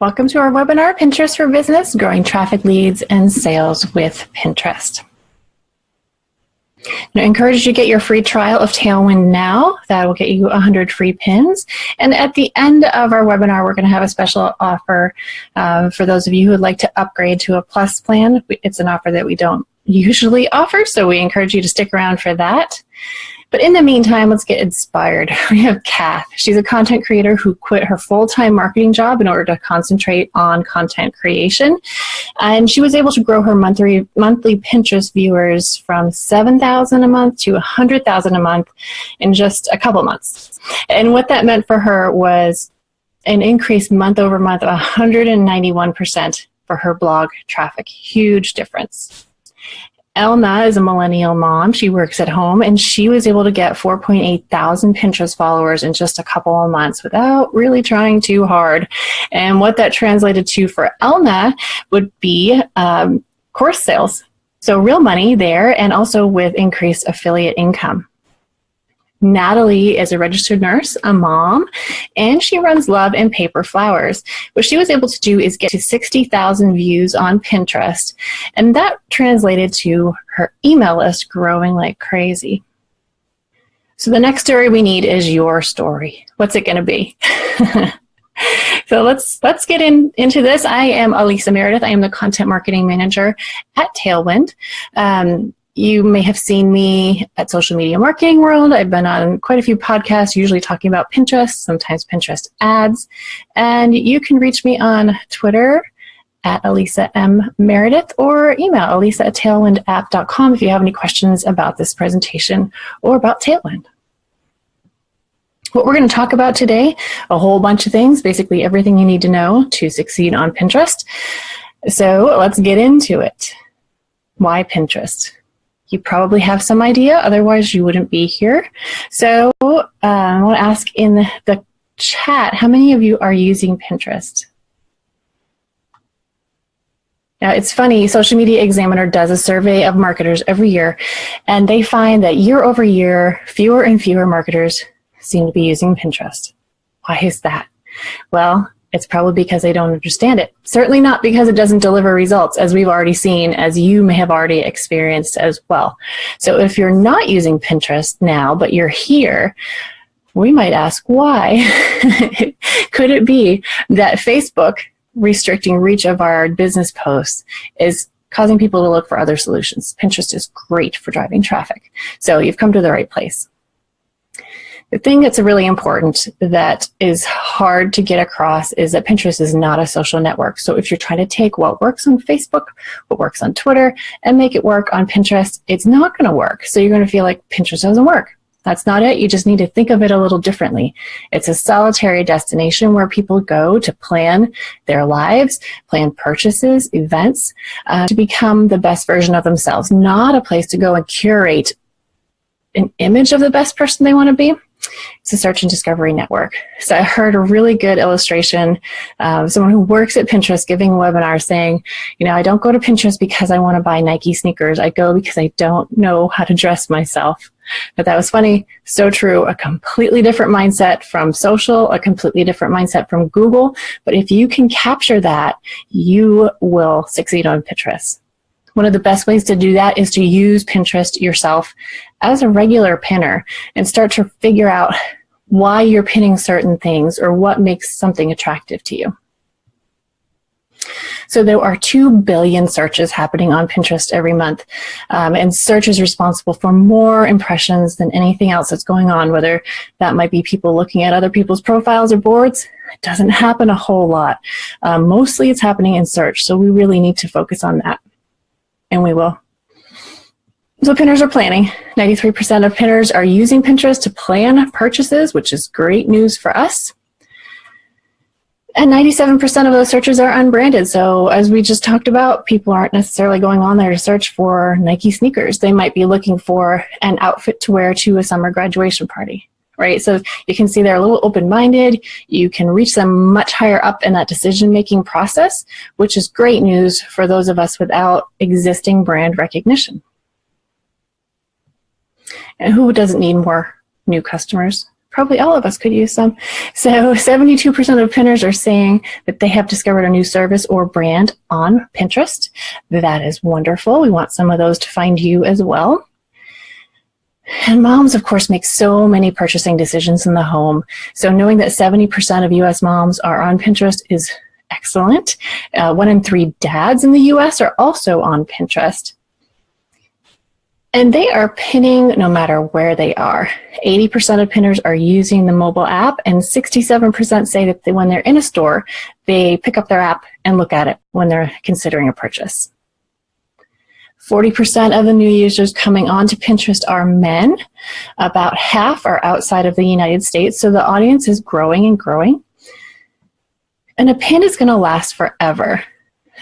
Welcome to our webinar, Pinterest for Business, Growing Traffic Leads and Sales with Pinterest. I encourage you to get your free trial of Tailwind now. That will get you 100 free pins. And at the end of our webinar, we're going to have a special offer for those of you who would like to upgrade to a Plus plan. It's an offer that we don't usually offer, so we encourage you to stick around for that. But in the meantime, let's get inspired. We have Kath. She's a content creator who quit her full-time marketing job in order to concentrate on content creation. And she was able to grow her monthly Pinterest viewers from 7,000 a month to 100,000 a month in just a couple months. And what that meant for her was an increase month over month of 191% for her blog traffic. Huge difference. Elna is a millennial mom. She works at home, and she was able to get 4.8 thousand Pinterest followers in just a couple of months without really trying too hard. And what that translated to for Elna would be course sales. So real money there, and also with increased affiliate income. Natalie is a registered nurse, a mom, and she runs Love and Paper Flowers. What she was able to do is get to 60,000 views on Pinterest, and that translated to her email list growing like crazy. So the next story we need is your story. What's it going to be? So let's get into this. I am Elisa Meredith. I am the Content Marketing Manager at Tailwind. You may have seen me at Social Media Marketing World. I've been on quite a few podcasts, usually talking about Pinterest, sometimes Pinterest ads. And you can reach me on Twitter at Elisa M. Meredith or email elisa@tailwindapp.com if you have any questions about this presentation or about Tailwind. What we're going to talk about today, a whole bunch of things, basically everything you need to know to succeed on Pinterest. So let's get into it. Why Pinterest? You probably have some idea, otherwise you wouldn't be here. So I want to ask in the chat, how many of you are using Pinterest? Now, it's funny, Social Media Examiner does a survey of marketers every year, and they find that year over year, fewer and fewer marketers seem to be using Pinterest. Why is that? Well, it's probably because they don't understand it. Certainly not because it doesn't deliver results, as we've already seen, as you may have already experienced as well. So if you're not using Pinterest now, but you're here, we might ask why. Could it be that Facebook restricting reach of our business posts is causing people to look for other solutions? Pinterest is great for driving traffic. So you've come to the right place. The thing that's really important that is hard to get across is that Pinterest is not a social network. So if you're trying to take what works on Facebook, what works on Twitter, and make it work on Pinterest, it's not going to work. So you're going to feel like Pinterest doesn't work. That's not it. You just need to think of it a little differently. It's a solitary destination where people go to plan their lives, plan purchases, events, to become the best version of themselves, not a place to go and curate an image of the best person they want to be. It's a search and discovery network. So I heard a really good illustration of someone who works at Pinterest giving a webinar saying, you know, I don't go to Pinterest because I want to buy Nike sneakers. I go because I don't know how to dress myself. But that was funny. So true. A completely different mindset from social, a completely different mindset from Google. But if you can capture that, you will succeed on Pinterest. One of the best ways to do that is to use Pinterest yourself as a regular pinner and start to figure out why you're pinning certain things or what makes something attractive to you. So there are 2 billion searches happening on Pinterest every month, and search is responsible for more impressions than anything else that's going on, whether that might be people looking at other people's profiles or boards. It doesn't happen a whole lot. Mostly it's happening in search, so we really need to focus on that. And we will. So pinners are planning. 93% of pinners are using Pinterest to plan purchases, which is great news for us. And 97% of those searches are unbranded. So as we just talked about, people aren't necessarily going on there to search for Nike sneakers. They might be looking for an outfit to wear to a summer graduation party, right? So you can see they're a little open-minded. You can reach them much higher up in that decision-making process, which is great news for those of us without existing brand recognition. And who doesn't need more new customers? probably all of us could use some. So 72% of pinners are saying that they have discovered a new service or brand on Pinterest. That is wonderful. We want some of those to find you as well. And moms, of course, make so many purchasing decisions in the home. So knowing that 70% of U.S. moms are on Pinterest is excellent. 1 in 3 dads in the U.S. are also on Pinterest. And they are pinning no matter where they are. 80% of pinners are using the mobile app, and 67% say that when they're in a store, they pick up their app and look at it when they're considering a purchase. 40% of the new users coming onto Pinterest are men. About half are outside of the United States, so the audience is growing and growing. And a pin is going to last forever.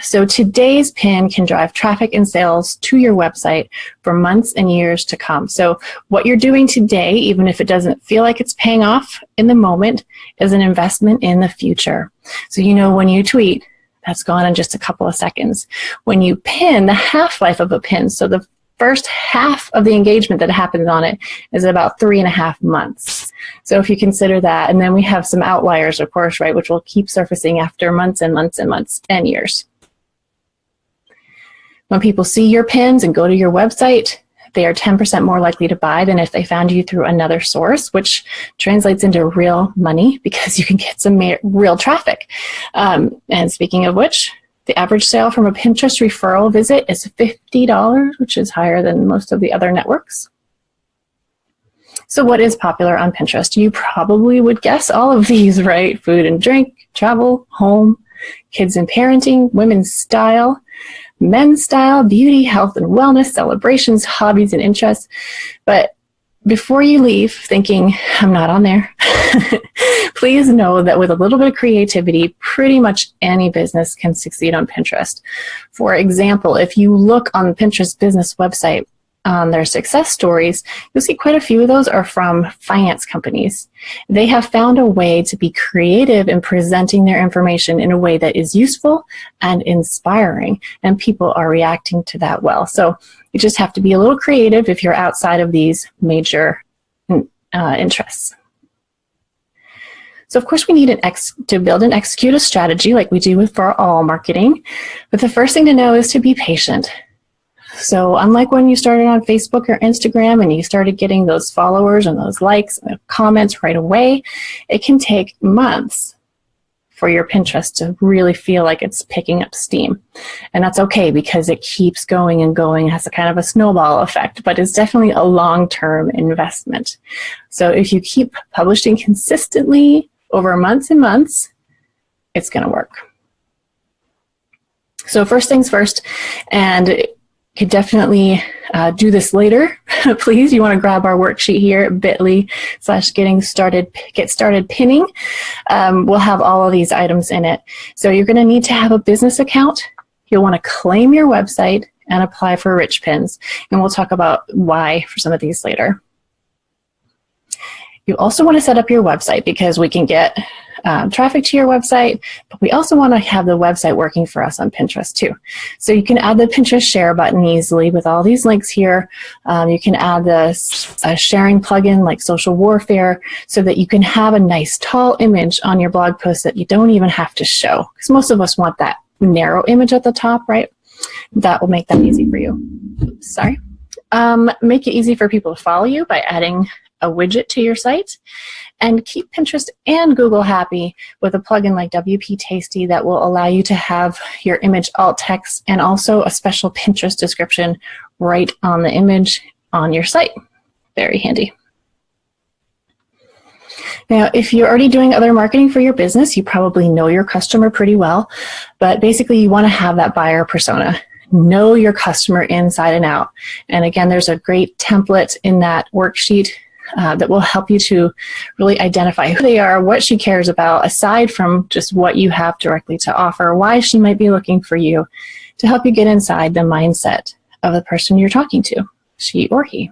So today's pin can drive traffic and sales to your website for months and years to come. So what you're doing today, even if it doesn't feel like it's paying off in the moment, is an investment in the future. So you know when you tweet, that's gone in just a couple of seconds. When you pin, the half-life of a pin, so the first half of the engagement that happens on it is about 3.5 months. So if you consider that, and then we have some outliers, of course, right, which will keep surfacing after months and months and months and years. When people see your pins and go to your website, they are 10% more likely to buy than if they found you through another source, which translates into real money because you can get some real traffic. And speaking of which, the average sale from a Pinterest referral visit is $50, which is higher than most of the other networks. So what is popular on Pinterest? You probably would guess all of these, right? Food and drink, travel, home, kids and parenting, women's style, men's style, beauty, health and wellness, celebrations, hobbies and interests. But before you leave thinking, I'm not on there, please know that with a little bit of creativity, pretty much any business can succeed on Pinterest. For example, if you look on the Pinterest business website, their success stories, you'll see quite a few of those are from finance companies. They have found a way to be creative in presenting their information in a way that is useful and inspiring, and people are reacting to that well. So you just have to be a little creative if you're outside of these major interests. So of course we need to build and execute a strategy like we do for all marketing, but the first thing to know is to be patient. So unlike when you started on Facebook or Instagram and you started getting those followers and those likes and comments right away, it can take months for your Pinterest to really feel like it's picking up steam. And that's okay because it keeps going and going. It has a kind of a snowball effect, but it's definitely a long-term investment. So if you keep publishing consistently over months and months, it's going to work. So first things first, and could definitely do this later. Please, you want to grab our worksheet here at bit.ly/get started pinning. We'll have all of these items in it. So you're going to need to have a business account. You'll want to claim your website and apply for rich pins. And we'll talk about why for some of these later. You also want to set up your website because we can get traffic to your website, but we also want to have the website working for us on Pinterest too. So you can add the Pinterest share button easily with all these links here. You can add a sharing plugin like Social Warfare so that you can have a nice tall image on your blog post that you don't even have to show, because most of us want that narrow image at the top, right? That will make that easy for you. Oops, sorry. Make it easy for people to follow you by adding a widget to your site, and keep Pinterest and Google happy with a plugin like WP Tasty that will allow you to have your image alt text and also a special Pinterest description right on the image on your site. Very handy. Now, if you're already doing other marketing for your business, you probably know your customer pretty well, but basically you want to have that buyer persona. Know your customer inside and out. And again, there's a great template in that worksheet that will help you to really identify who they are, what she cares about, aside from just what you have directly to offer, why she might be looking for you, to help you get inside the mindset of the person you're talking to, she or he.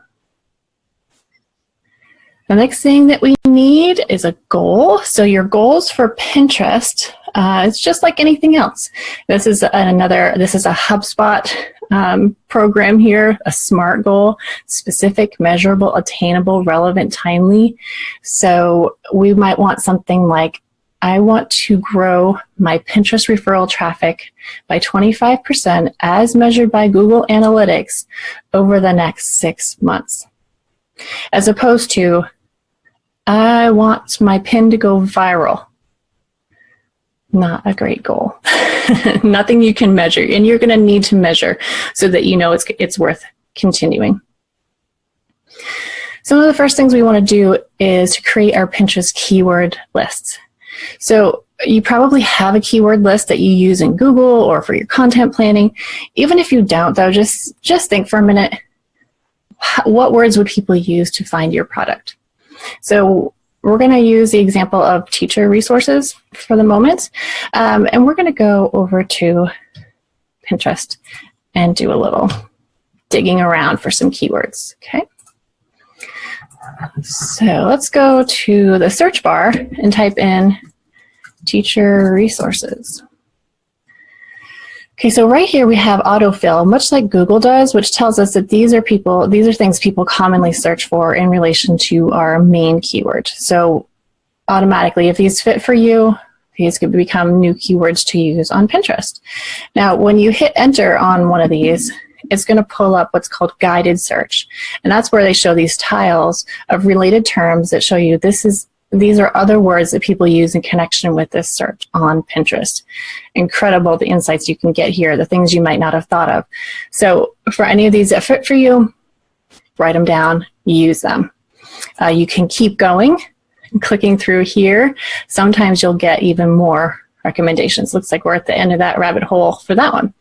The next thing that we need is a goal. So your goals for Pinterest, it's just like anything else. This is a HubSpot program here, a SMART goal: specific, measurable, attainable, relevant, timely. So we might want something like, I want to grow my Pinterest referral traffic by 25% as measured by Google Analytics over the next 6 months. As opposed to, I want my pin to go viral. Not a great goal. Nothing you can measure, and you're going to need to measure so that you know it's worth continuing. So one of the first things we want to do is to create our Pinterest keyword lists. So you probably have a keyword list that you use in Google or for your content planning. Even if you don't, though, just think for a minute, what words would people use to find your product? So we're going to use the example of teacher resources for the moment, and we're going to go over to Pinterest and do a little digging around for some keywords. Okay. So let's go to the search bar and type in teacher resources. Okay, so right here we have autofill, much like Google does, which tells us that these are things people commonly search for in relation to our main keyword. So automatically, if these fit for you, these could become new keywords to use on Pinterest. Now, when you hit enter on one of these, it's going to pull up what's called guided search. And that's where they show these tiles of related terms that show you these are other words that people use in connection with this search on Pinterest. Incredible, the insights you can get here, the things you might not have thought of. So for any of these that fit for you, write them down, use them. You can keep going and clicking through here. Sometimes you'll get even more recommendations. Looks like we're at the end of that rabbit hole for that one.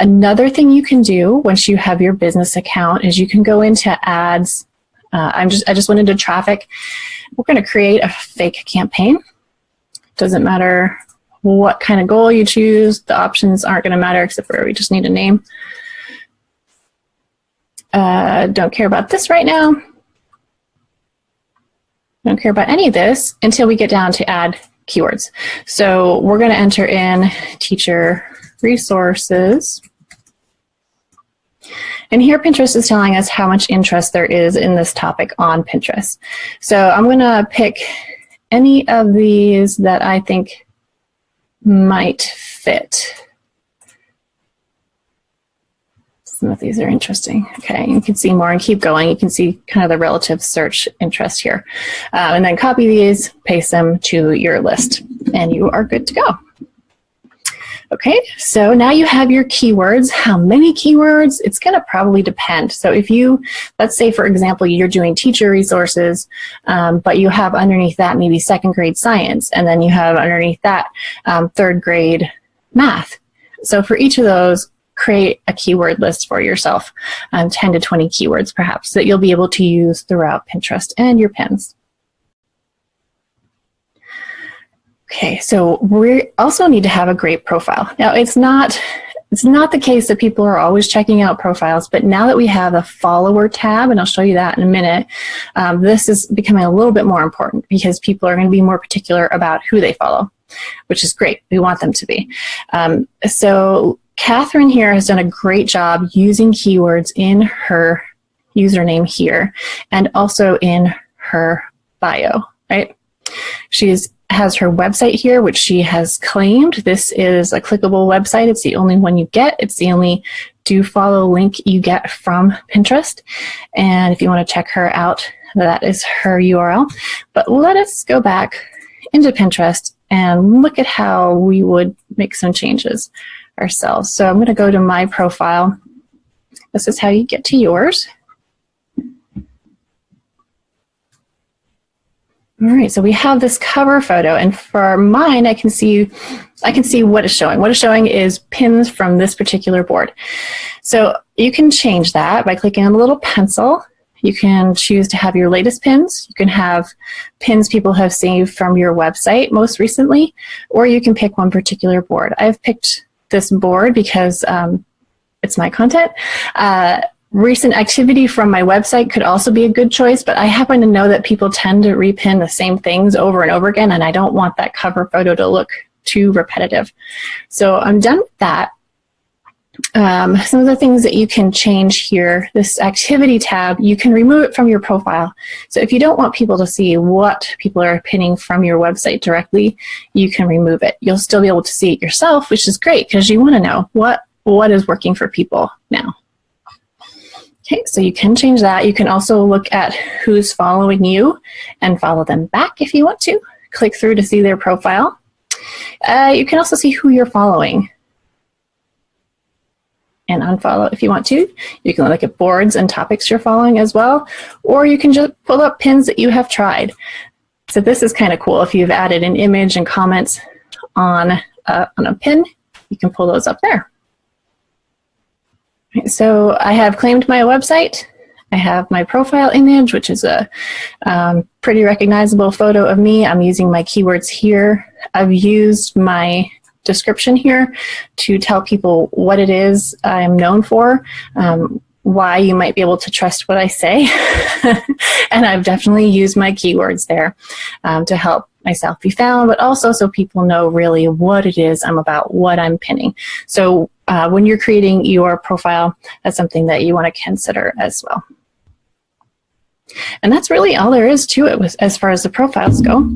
Another thing you can do once you have your business account is you can go into ads. I just went into traffic. We're going to create a fake campaign. Doesn't matter what kind of goal you choose. The options aren't going to matter except for we just need a name. Don't care about this right now. Don't care about any of this until we get down to add keywords. So we're going to enter in teacher resources. And here Pinterest is telling us how much interest there is in this topic on Pinterest. So I'm going to pick any of these that I think might fit. Some of these are interesting. Okay, you can see more and keep going. You can see kind of the relative search interest here. And then copy these, paste them to your list, and you are good to go. Okay, so now you have your keywords. How many keywords? It's going to probably depend. So if you, let's say, for example, you're doing teacher resources, but you have underneath that maybe second grade science, and then you have underneath that third grade math. So for each of those, create a keyword list for yourself, 10 to 20 keywords perhaps, that you'll be able to use throughout Pinterest and your pins. Okay, so we also need to have a great profile. Now, it's not the case that people are always checking out profiles, but now that we have the follower tab, and I'll show you that in a minute, this is becoming a little bit more important because people are going to be more particular about who they follow, which is great. We want them to be. So Catherine here has done a great job using keywords in her username here and also in her bio, right? She has her website here, which she has claimed. This is a clickable website. It's the only one you get. It's the only do follow link you get from Pinterest. And if you want to check her out, that is her URL. But let us go back into Pinterest and look at how we would make some changes ourselves. So I'm going to go to my profile. This is how you get to yours. All right, so we have this cover photo, and for mine, I can see what is showing. What is showing is pins from this particular board. So you can change that by clicking on the little pencil. You can choose to have your latest pins. You can have pins people have saved from your website most recently, or you can pick one particular board. I've picked this board because it's my content. Recent activity from my website could also be a good choice, but I happen to know that people tend to repin the same things over and over again, and I don't want that cover photo to look too repetitive. So I'm done with that. Some of the things that you can change here, this activity tab, you can remove it from your profile. So if you don't want people to see what people are pinning from your website directly, you can remove it. You'll still be able to see it yourself, which is great because you want to know what is working for people now. Okay, so you can change that. You can also look at who's following you and follow them back if you want to. Click through to see their profile. You can also see who you're following and unfollow if you want to. You can look at boards and topics you're following as well, or you can just pull up pins that you have tried. So this is kind of cool. If you've added an image and comments on a pin, you can pull those up there. So I have claimed my website. I have my profile image, which is a pretty recognizable photo of me. I'm using my keywords here. I've used my description here to tell people what it is I'm known for, why you might be able to trust what I say. And I've definitely used my keywords there to help myself be found, but also so people know really what it is I'm about, what I'm pinning. So when you're creating your profile, that's something that you want to consider as well. And that's really all there is to it as far as the profiles go.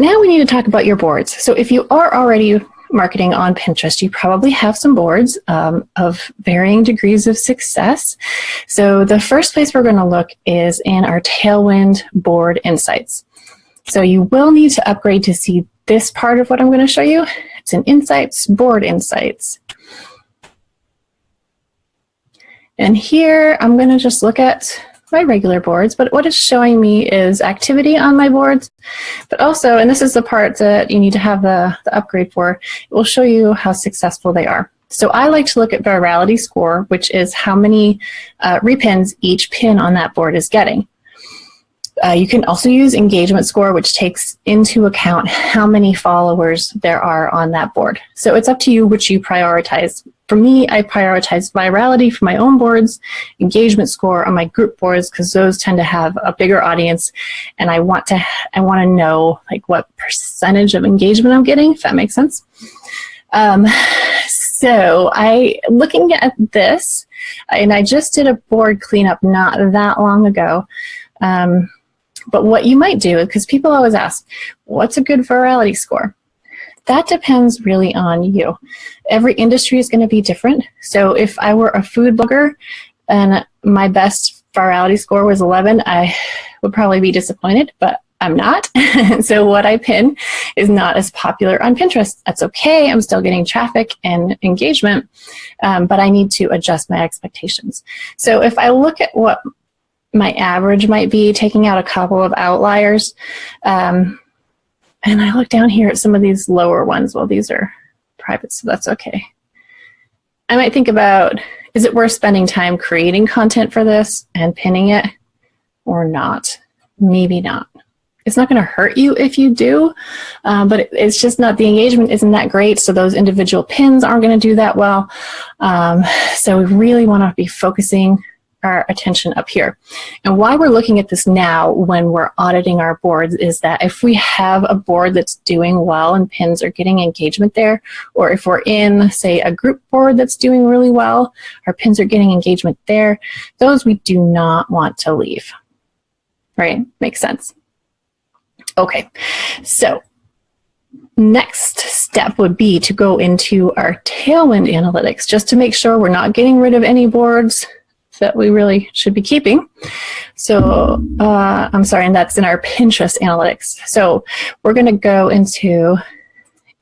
Now we need to talk about your boards. So if you are already marketing on Pinterest, you probably have some boards of varying degrees of success. So the first place we're going to look is in our Tailwind board insights. So you will need to upgrade to see this part of what I'm going to show you. It's in Insights, Board Insights. And here I'm going to just look at my regular boards, but what it's showing me is activity on my boards, but also, and this is the part that you need to have the upgrade for, it will show you how successful they are. So I like to look at virality score, which is how many repins each pin on that board is getting. You can also use engagement score, which takes into account how many followers there are on that board. So it's up to you which you prioritize. For me, I prioritize virality for my own boards, engagement score on my group boards, because those tend to have a bigger audience, and I want to know like what percentage of engagement I'm getting, if that makes sense. So looking at this, and I just did a board cleanup not that long ago. But what you might do, because people always ask, what's a good virality score? That depends really on you. Every industry is going to be different. So if I were a food blogger and my best virality score was 11, I would probably be disappointed, but I'm not. So what I pin is not as popular on Pinterest. That's okay. I'm still getting traffic and engagement, but I need to adjust my expectations. So if I look at what my average might be, taking out a couple of outliers, and I look down here at some of these lower ones. Well, these are private, so that's okay. I might think about, is it worth spending time creating content for this and pinning it or not? Maybe not. It's not going to hurt you if you do, but it's just not, the engagement isn't that great, so those individual pins aren't going to do that well. So we really want to be focusing our attention up here. And why we're looking at this now when we're auditing our boards is that if we have a board that's doing well and pins are getting engagement there, or if we're in, say, a group board that's doing really well, our pins are getting engagement there, those we do not want to leave. Right? Makes sense. Okay, so next step would be to go into our Tailwind analytics just to make sure we're not getting rid of any boards that we really should be keeping. So I'm sorry, and that's in our Pinterest analytics. So we're going to go into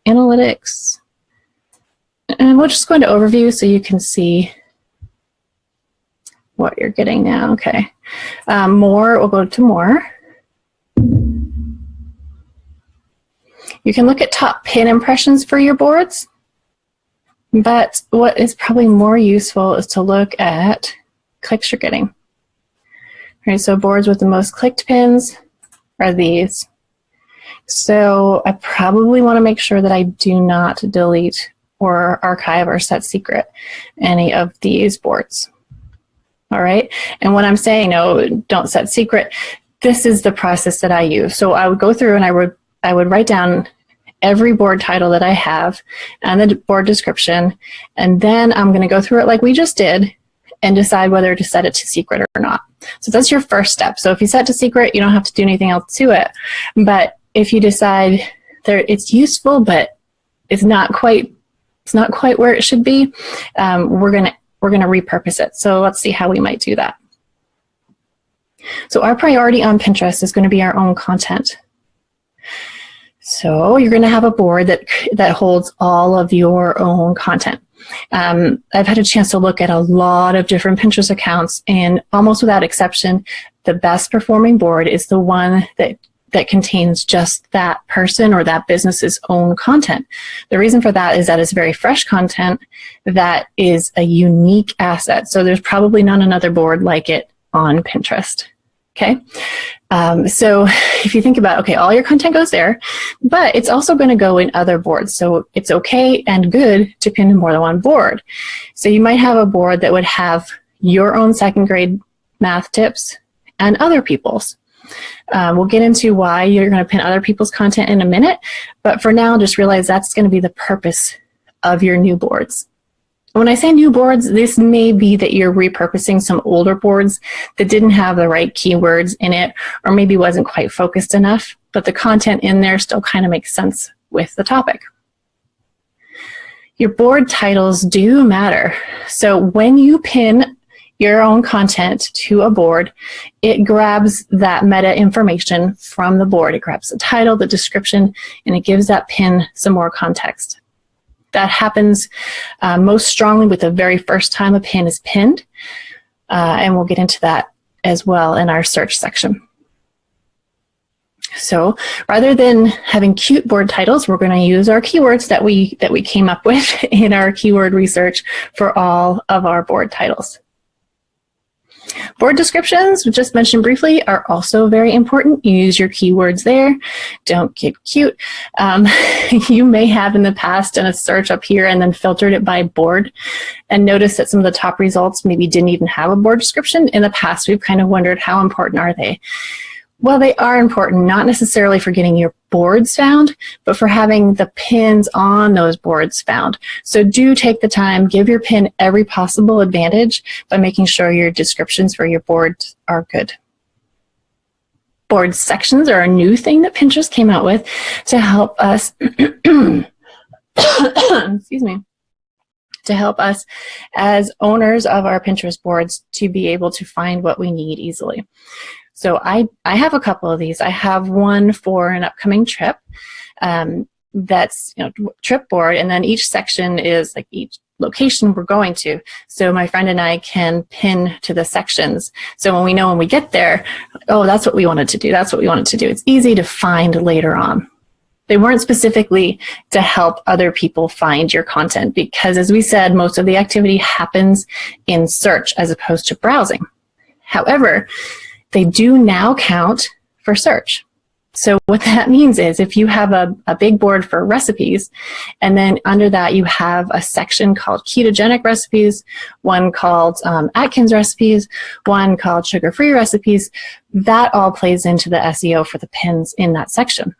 analytics, and we'll just go into overview so you can see what you're getting now. Okay, more, we'll go to more. You can look at top pin impressions for your boards, but what is probably more useful is to look at clicks you're getting. All right, so boards with the most clicked pins are these. So I probably want to make sure that I do not delete or archive or set secret any of these boards. All right, and when I'm saying no, don't set secret, this is the process that I use. So I would go through and I would write down every board title that I have and the board description, and then I'm going to go through it like we just did and decide whether to set it to secret or not. So that's your first step. So if you set to secret, you don't have to do anything else to it. But if you decide that it's useful, but it's not quite where it should be, we're gonna repurpose it. So let's see how we might do that. So our priority on Pinterest is going to be our own content. So you're going to have a board that holds all of your own content. I've had a chance to look at a lot of different Pinterest accounts, and almost without exception, the best performing board is the one that contains just that person or that business's own content. The reason for that is that it's very fresh content that is a unique asset. So there's probably not another board like it on Pinterest. Okay, so if you think about, okay, all your content goes there, but it's also going to go in other boards. So it's okay and good to pin more than one board. So you might have a board that would have your own second grade math tips and other people's. We'll get into why you're going to pin other people's content in a minute, but for now, just realize that's going to be the purpose of your new boards. When I say new boards, this may be that you're repurposing some older boards that didn't have the right keywords in it, or maybe wasn't quite focused enough, but the content in there still kind of makes sense with the topic. Your board titles do matter. So when you pin your own content to a board, it grabs that meta information from the board. It grabs the title, the description, and it gives that pin some more context. That happens most strongly with the very first time a pin is pinned, and we'll get into that as well in our search section. So rather than having cute board titles, we're going to use our keywords that we came up with in our keyword research for all of our board titles. Board descriptions, we just mentioned briefly, are also very important. You use your keywords there. Don't get cute. You may have in the past done a search up here and then filtered it by board and noticed that some of the top results maybe didn't even have a board description. In the past, we've kind of wondered, how important are they? Well, they are important, not necessarily for getting your boards found, but for having the pins on those boards found. So do take the time, give your pin every possible advantage by making sure your descriptions for your boards are good. Board sections are a new thing that Pinterest came out with to help us, excuse me, to help us as owners of our Pinterest boards to be able to find what we need easily. So I have a couple of these. I have one for an upcoming trip that's trip board, and then each section is like each location we're going to. So my friend and I can pin to the sections. So when we know when we get there, oh, that's what we wanted to do. That's what we wanted to do. It's easy to find later on. They weren't specifically to help other people find your content because, as we said, most of the activity happens in search as opposed to browsing. However, they do now count for search. So what that means is if you have a big board for recipes, and then under that you have a section called ketogenic recipes, one called Atkins recipes, one called sugar-free recipes, that all plays into the SEO for the pins in that section.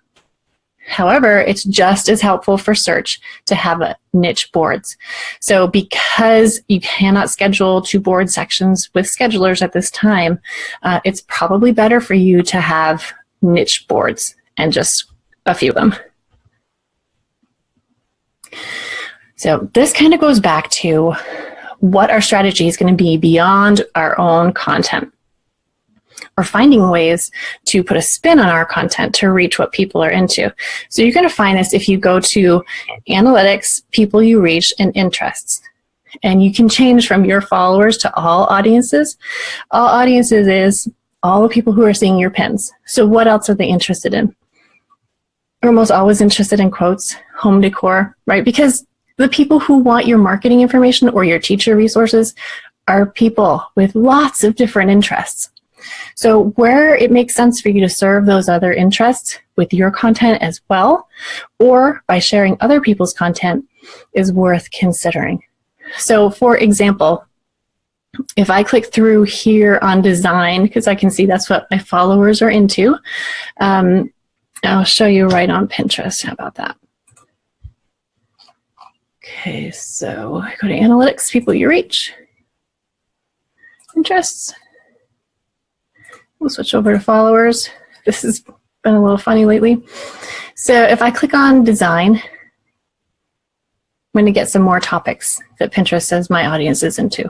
However, it's just as helpful for search to have a niche boards. So because you cannot schedule 2 board sections with schedulers at this time, it's probably better for you to have niche boards and just a few of them. So this kind of goes back to what our strategy is going to be beyond our own content. Or finding ways to put a spin on our content to reach what people are into. So you're going to find this if you go to Analytics, People You Reach, and Interests. And you can change from your followers to all audiences. All audiences is all the people who are seeing your pins. So what else are they interested in? We're almost always interested in quotes, home decor, right? Because the people who want your marketing information or your teacher resources are people with lots of different interests. So where it makes sense for you to serve those other interests with your content as well, or by sharing other people's content, is worth considering. So for example, if I click through here on design, because I can see that's what my followers are into, I'll show you right on Pinterest. How about that? Okay, so go to analytics, people you reach, interests. We'll switch over to followers. This has been a little funny lately. So if I click on design, I'm going to get some more topics that Pinterest says my audience is into.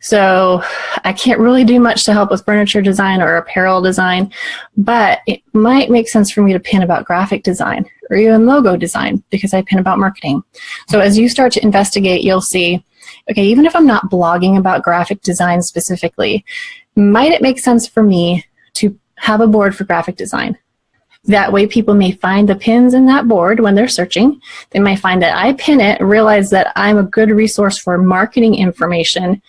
So I can't really do much to help with furniture design or apparel design, but it might make sense for me to pin about graphic design or even logo design because I pin about marketing. So as you start to investigate, you'll see, okay, even if I'm not blogging about graphic design specifically, might it make sense for me to have a board for graphic design? That way people may find the pins in that board when they're searching. They might find that I pin it, realize that I'm a good resource for marketing information,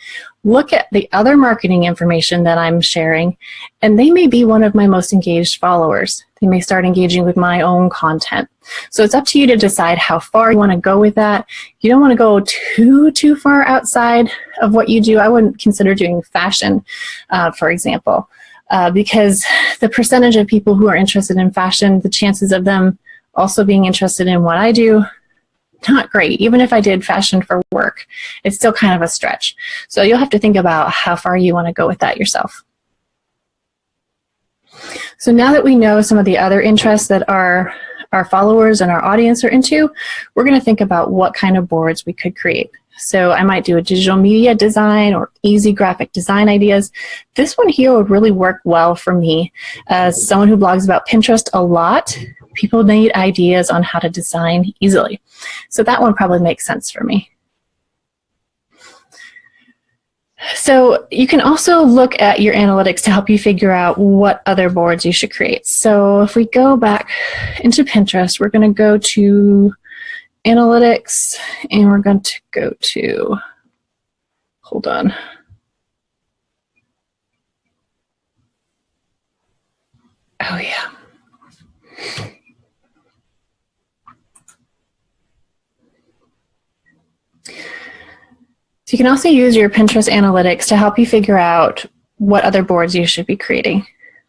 look at the other marketing information that I'm sharing, and they may be one of my most engaged followers. They may start engaging with my own content. So it's up to you to decide how far you want to go with that. You don't want to go too far outside of what you do. I wouldn't consider doing fashion, for example. Because the percentage of people who are interested in fashion, the chances of them also being interested in what I do, not great. Even if I did fashion for work, it's still kind of a stretch. So you'll have to think about how far you want to go with that yourself. So now that we know some of the other interests that our followers and our audience are into, we're going to think about what kind of boards we could create. So I might do a digital media design or easy graphic design ideas. This one here would really work well for me. As someone who blogs about Pinterest a lot, people need ideas on how to design easily. So that one probably makes sense for me. So you can also look at your analytics to help you figure out what other boards you should create. So if we go back into Pinterest, we're going to go to analytics, and we're going to go to, hold on. Oh yeah. So you can also use your Pinterest analytics to help you figure out what other boards you should be creating.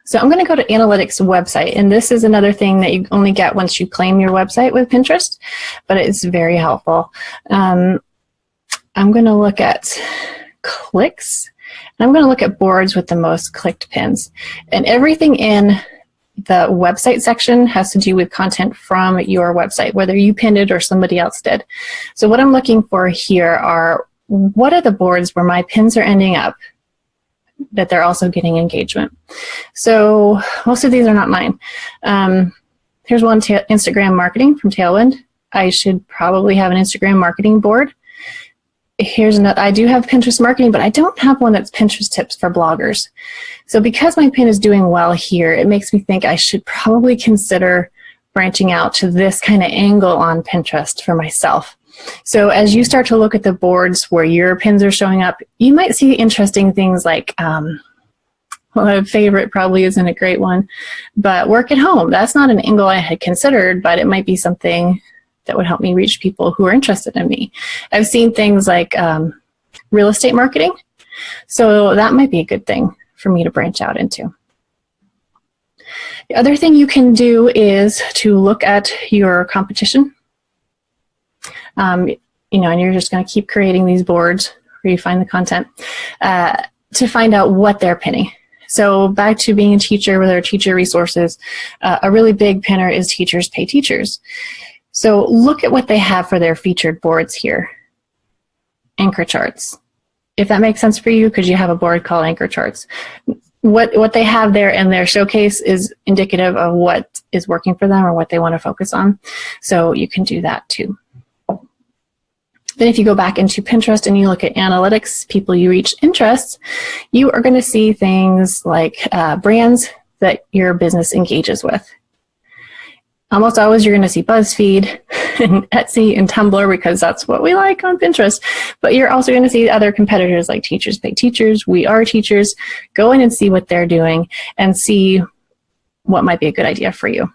So I'm going to go to Analytics website, and this is another thing that you only get once you claim your website with Pinterest, but it's very helpful. I'm going to look at clicks, and I'm going to look at boards with the most clicked pins. And everything in the website section has to do with content from your website, whether you pinned it or somebody else did. So what I'm looking for here are, what are the boards where my pins are ending up that they're also getting engagement? So most of these are not mine. Here's one, Instagram marketing from Tailwind. I should probably have an Instagram marketing board. Here's another, I do have Pinterest marketing, but I don't have one that's Pinterest tips for bloggers. So because my pin is doing well here, it makes me think I should probably consider branching out to this kind of angle on Pinterest for myself. So as you start to look at the boards where your pins are showing up, you might see interesting things like, well, my favorite probably isn't a great one, but work at home. That's not an angle I had considered, but it might be something that would help me reach people who are interested in me. I've seen things like real estate marketing, so that might be a good thing for me to branch out into. The other thing you can do is to look at your competition. You know, and you're just going to keep creating these boards where you find the content to find out what they're pinning. So back to being a teacher with our teacher resources, a really big pinner is Teachers Pay Teachers. So look at what they have for their featured boards here. Anchor charts. If that makes sense for you, because you have a board called Anchor Charts. What they have there in their showcase is indicative of what is working for them or what they want to focus on. So you can do that too. Then if you go back into Pinterest and you look at analytics, people you reach, interests, you are going to see things like brands that your business engages with. Almost always you're going to see BuzzFeed and Etsy and Tumblr because that's what we like on Pinterest. But you're also going to see other competitors like Teachers Pay Teachers, We Are Teachers. Go in and see what they're doing and see what might be a good idea for you.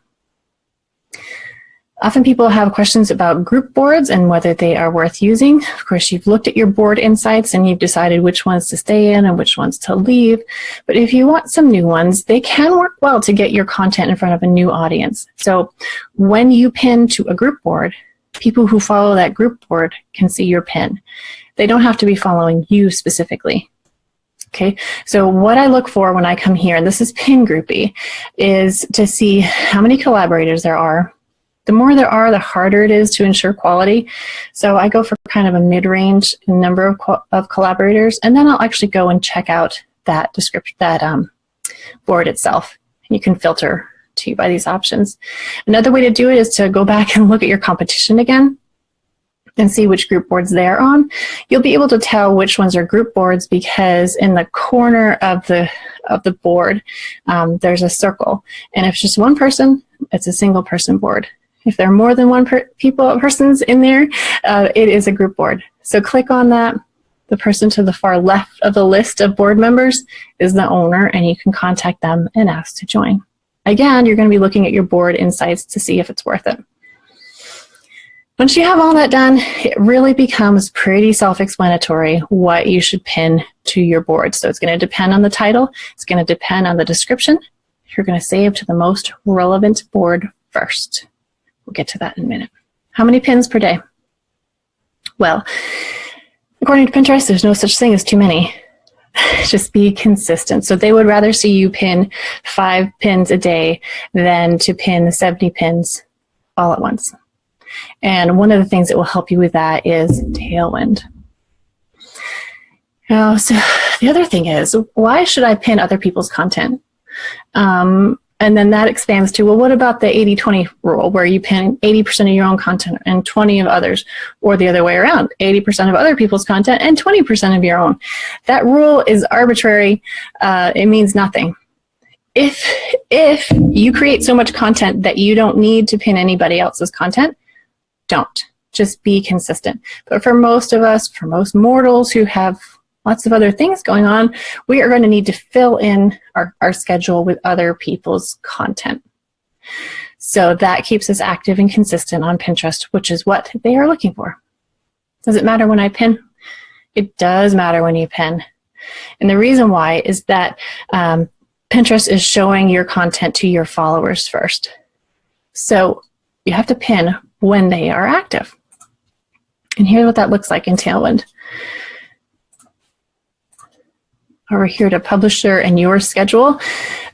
Often people have questions about group boards and whether they are worth using. Of course, you've looked at your board insights and you've decided which ones to stay in and which ones to leave. But if you want some new ones, they can work well to get your content in front of a new audience. So when you pin to a group board, People who follow that group board can see your pin. They don't have to be following you specifically. Okay, so what I look for when I come here, and this is Pin Groupie, is to see how many collaborators there are. The more there are, the harder it is to ensure quality. So I go for kind of a mid-range number of collaborators, and then I'll actually go and check out that description, that board itself. You can filter to by these options. Another way to do it is to go back and look at your competition again and see which group boards they're on. You'll be able to tell which ones are group boards because in the corner of the board, there's a circle. And if it's just one person, it's a single person board. If there are more than one persons in there, it is a group board. So click on that. The person to the far left of the list of board members is the owner, and you can contact them and ask to join. Again, you're going to be looking at your board insights to see if it's worth it. Once you have all that done, it really becomes pretty self-explanatory what you should pin to your board. So it's going to depend on the title. It's going to depend on the description. You're going to save to the most relevant board first. We'll get to that in a minute. How many pins per day? Well, according to Pinterest, there's no such thing as too many. Just be consistent. So they would rather see you pin 5 pins a day than to pin 70 pins all at once. And one of the things that will help you with that is Tailwind. Now, so the other thing is, why should I pin other people's content? And then that expands to, well, what about the 80-20 rule, where you pin 80% of your own content and 20 of others, or the other way around, 80% of other people's content and 20% of your own? That rule is arbitrary. It means nothing. If you create so much content that you don't need to pin anybody else's content, don't. Just be consistent. But for most of us, for most mortals who have lots of other things going on, we are going to need to fill in our schedule with other people's content. So that keeps us active and consistent on Pinterest, which is what they are looking for. Does it matter when I pin? It does matter when you pin. And the reason why is that Pinterest is showing your content to your followers first. So you have to pin when they are active. And here's what that looks like in Tailwind. Over here to Publisher and Your Schedule.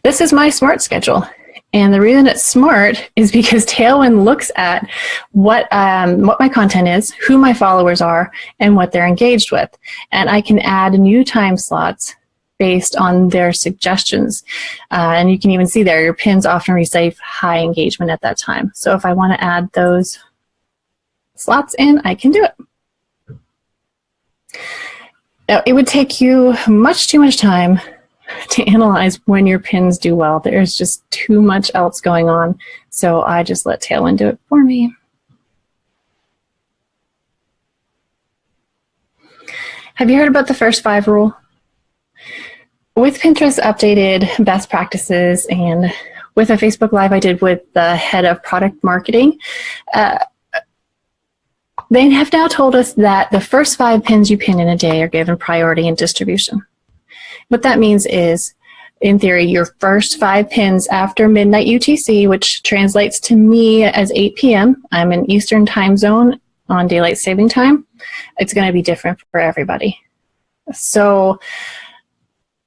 This is my smart schedule. And the reason it's smart is because Tailwind looks at what my content is, who my followers are, and what they're engaged with. And I can add new time slots based on their suggestions. And you can even see there, your pins often receive high engagement at that time. So if I want to add those slots in, I can do it. Now, it would take you much too much time to analyze when your pins do well. There's just too much else going on. So I just let Tailwind do it for me. Have you heard about the first 5 rule? With Pinterest updated best practices and with a Facebook Live I did with the head of product marketing, they have now told us that the first 5 pins you pin in a day are given priority in distribution. What that means is, in theory, your first 5 pins after midnight UTC, which translates to me as 8 p.m. I'm in Eastern time zone on daylight saving time. It's going to be different for everybody. So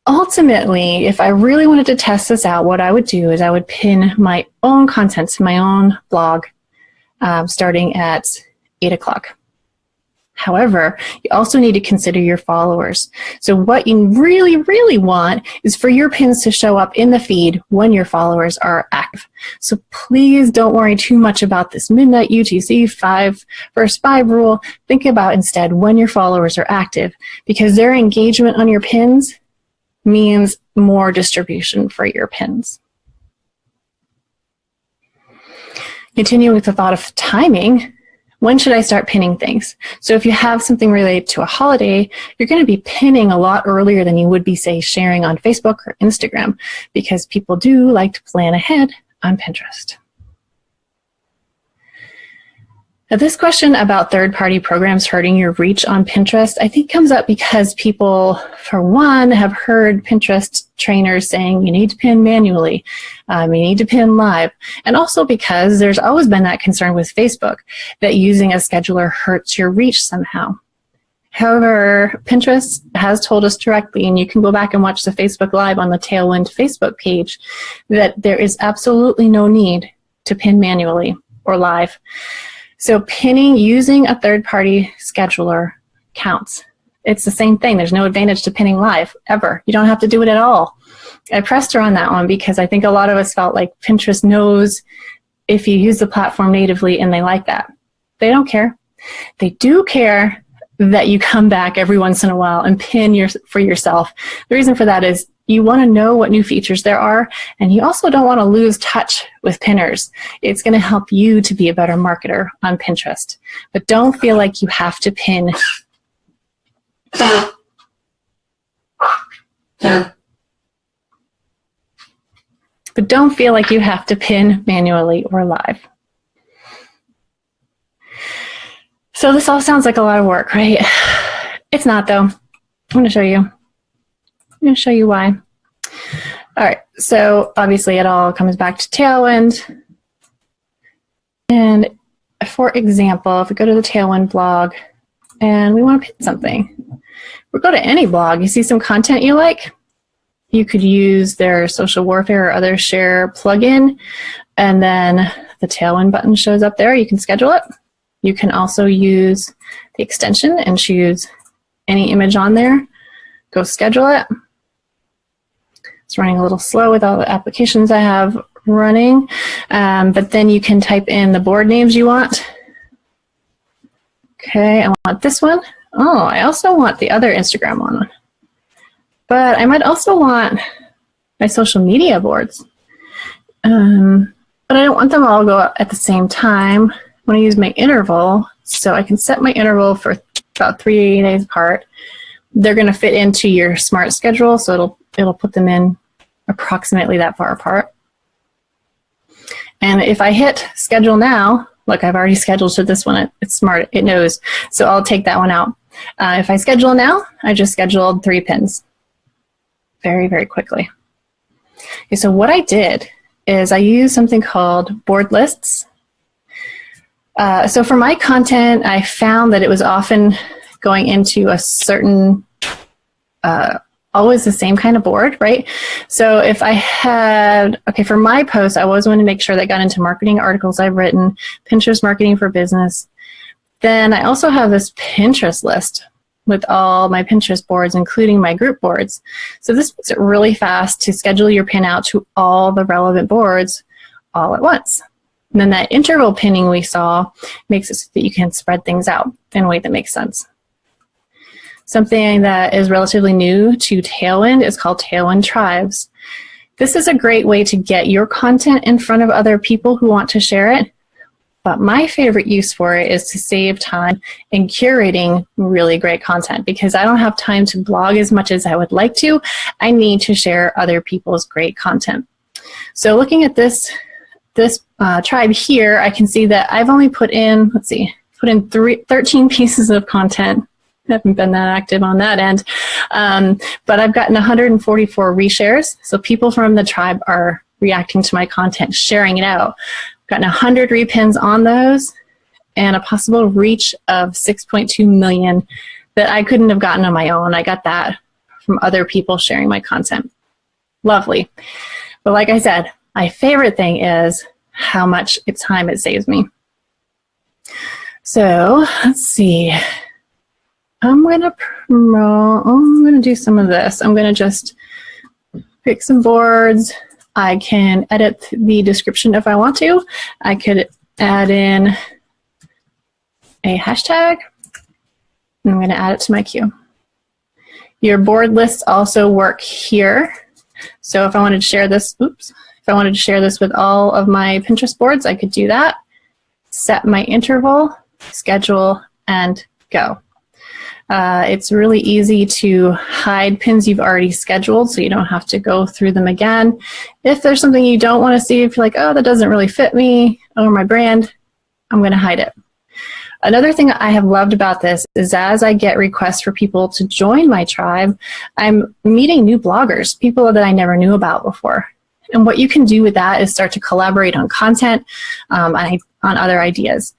ultimately, if I really wanted to test this out, what I would do is I would pin my own content to my own blog starting at 8 o'clock. However, you also need to consider your followers. So what you really, really want is for your pins to show up in the feed when your followers are active. So please don't worry too much about this midnight UTC first 5 rule. Think about instead when your followers are active, because their engagement on your pins means more distribution for your pins. Continuing with the thought of timing, when should I start pinning things? So if you have something related to a holiday, you're going to be pinning a lot earlier than you would be, say, sharing on Facebook or Instagram, because people do like to plan ahead on Pinterest. Now, this question about third-party programs hurting your reach on Pinterest, I think comes up because people, for one, have heard Pinterest trainers saying you need to pin manually, you need to pin live, and also because there's always been that concern with Facebook that using a scheduler hurts your reach somehow. However, Pinterest has told us directly, and you can go back and watch the Facebook Live on the Tailwind Facebook page, that there is absolutely no need to pin manually or live. So pinning using a third-party scheduler counts. It's the same thing. There's no advantage to pinning live, ever. You don't have to do it at all. I pressed her on that one because I think a lot of us felt like Pinterest knows if you use the platform natively and they like that. They don't care. They do care that you come back every once in a while and pin for yourself. The reason for that is you want to know what new features there are, and you also don't want to lose touch with pinners. It's going to help you to be a better marketer on Pinterest. But don't feel like you have to pin. But don't feel like you have to pin manually or live. So this all sounds like a lot of work, right? It's not, though. I'm going to show you. I'm going to show you why. All right, so obviously it all comes back to Tailwind. And for example, if we go to the Tailwind blog and we want to pin something, we go to any blog, you see some content you like, you could use their Social Warfare or other share plugin, and then the Tailwind button shows up there. You can schedule it. You can also use the extension and choose any image on there. Go schedule it. It's running a little slow with all the applications I have running, but then you can type in the board names you want. Okay, I want this one. Oh, I also want the other Instagram one. But I might also want my social media boards. But I don't want them all to go up at the same time. I want to use my interval, so I can set my interval for about 3 days apart. They're going to fit into your smart schedule, so it'll put them in approximately that far apart. And if I hit schedule now, look, I've already scheduled to this one. It's smart. It knows. So I'll take that one out. If I schedule now, I just scheduled 3 pins very, very quickly. Okay, so what I did is I used something called board lists. So for my content, I found that it was often going into a certain, always the same kind of board, right? So if I had, okay, for my post, I always wanted to make sure that got into marketing articles I've written, Pinterest marketing for business. Then I also have this Pinterest list with all my Pinterest boards, including my group boards. So this makes it really fast to schedule your pin out to all the relevant boards all at once. And then that interval pinning we saw makes it so that you can spread things out in a way that makes sense. Something that is relatively new to Tailwind is called Tailwind Tribes. This is a great way to get your content in front of other people who want to share it. But my favorite use for it is to save time in curating really great content, because I don't have time to blog as much as I would like to. I need to share other people's great content. So looking at this tribe here, I can see that I've only put in, 13 pieces of content. I haven't been that active on that end. But I've gotten 144 reshares. So people from the tribe are reacting to my content, sharing it out. I've gotten 100 repins on those and a possible reach of 6.2 million that I couldn't have gotten on my own. I got that from other people sharing my content. Lovely. But like I said, my favorite thing is how much time it saves me. So let's see. I'm going to do some of this. I'm going to just pick some boards. I can edit the description if I want to. I could add in a hashtag. I'm going to add it to my queue. Your board lists also work here. So if I wanted to share this, if I wanted to share this with all of my Pinterest boards, I could do that. Set my interval, schedule, and go. It's really easy to hide pins you've already scheduled, so you don't have to go through them again. If there's something you don't want to see, if you're like, oh, that doesn't really fit me or my brand, I'm going to hide it. Another thing I have loved about this is as I get requests for people to join my tribe, I'm meeting new bloggers, people that I never knew about before. And what you can do with that is start to collaborate on content, on other ideas.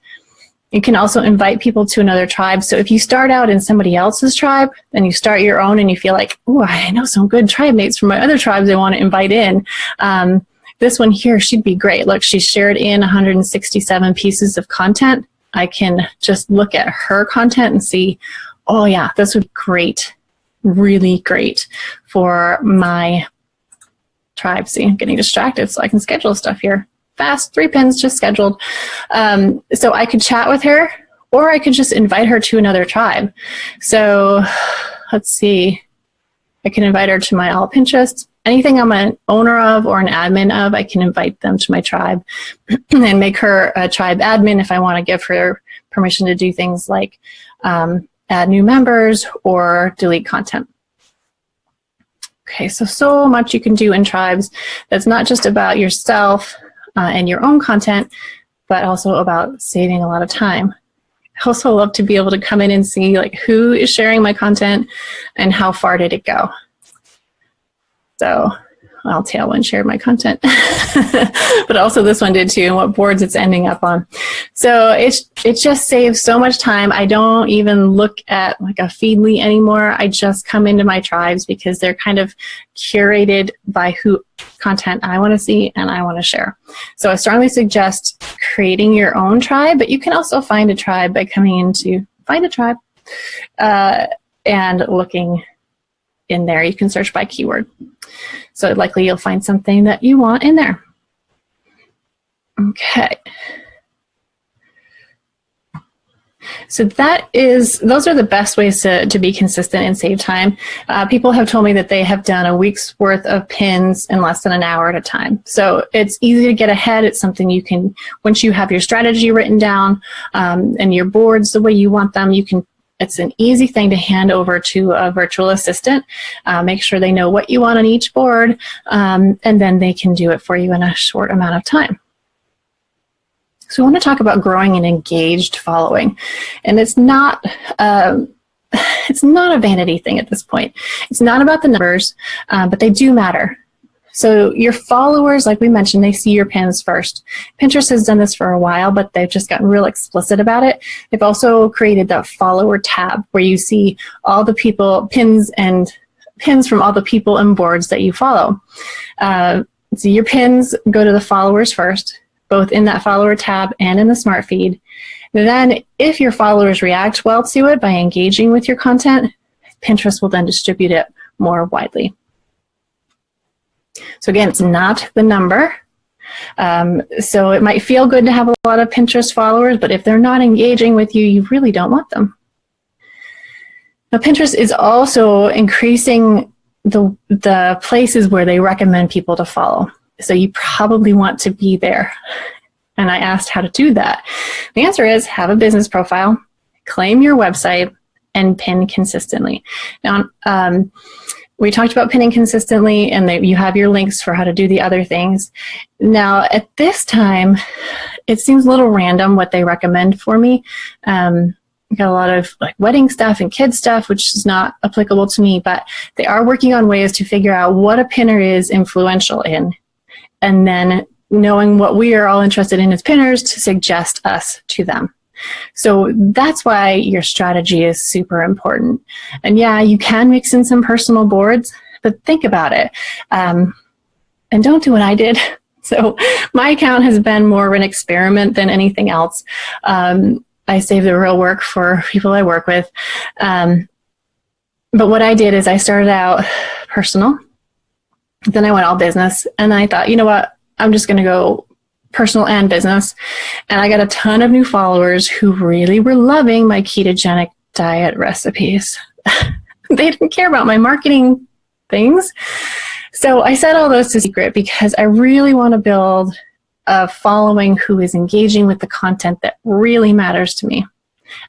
You can also invite people to another tribe. So if you start out in somebody else's tribe, then you start your own and you feel like, oh, I know some good tribe mates from my other tribes I want to invite in. This one here, she'd be great. Look, she shared in 167 pieces of content. I can just look at her content and see, oh yeah, this would be great, really great for my tribe. See, I'm getting distracted so I can schedule stuff here. Fast, 3 pins just scheduled. So I could chat with her, or I could just invite her to another tribe. So let's see. I can invite her to my all Pinterest. Anything I'm an owner of or an admin of, I can invite them to my tribe and make her a tribe admin if I want to give her permission to do things like add new members or delete content. Okay, so much you can do in tribes that's not just about yourself and your own content, but also about saving a lot of time. I also love to be able to come in and see like who is sharing my content and how far did it go. So, well, Tailwind shared my content, but also this one did too, and what boards it's ending up on. So it just saves so much time. I don't even look at like a Feedly anymore. I just come into my tribes because they're kind of curated by who content I want to see and I want to share. So I strongly suggest creating your own tribe, but you can also find a tribe by coming into Find a Tribe and looking in there. You can search by keyword. So likely you'll find something that you want in there. Okay. So those are the best ways to be consistent and save time. People have told me that they have done a week's worth of pins in less than an hour at a time. So it's easy to get ahead. It's something you can, once you have your strategy written down and your boards the way you want them, it's an easy thing to hand over to a virtual assistant. Make sure they know what you want on each board, and then they can do it for you in a short amount of time. So we want to talk about growing an engaged following. And it's not a vanity thing at this point. It's not about the numbers, but they do matter. So your followers, like we mentioned, they see your pins first. Pinterest has done this for a while, but they've just gotten real explicit about it. They've also created that follower tab where you see all the people, pins from all the people and boards that you follow. So your pins go to the followers first, both in that follower tab and in the smart feed. Then if your followers react well to it by engaging with your content, Pinterest will then distribute it more widely. So again, it's not the number. So it might feel good to have a lot of Pinterest followers, but if they're not engaging with you, you really don't want them. Now, Pinterest is also increasing the places where they recommend people to follow. So you probably want to be there. And I asked how to do that. The answer is have a business profile, claim your website, and pin consistently. Now, we talked about pinning consistently, and that you have your links for how to do the other things. Now, at this time, it seems a little random what they recommend for me. I've got a lot of like wedding stuff and kids stuff, which is not applicable to me, but they are working on ways to figure out what a pinner is influential in, and then knowing what we are all interested in as pinners to suggest us to them. So that's why your strategy is super important. And yeah, you can mix in some personal boards, but think about it. And don't do what I did. So my account has been more of an experiment than anything else. I save the real work for people I work with. But what I did is I started out personal, then I went all business, and then I thought, you know what, I'm just going to go personal and business. And I got a ton of new followers who really were loving my ketogenic diet recipes. They didn't care about my marketing things. So I said all those to secret because I really want to build a following who is engaging with the content that really matters to me.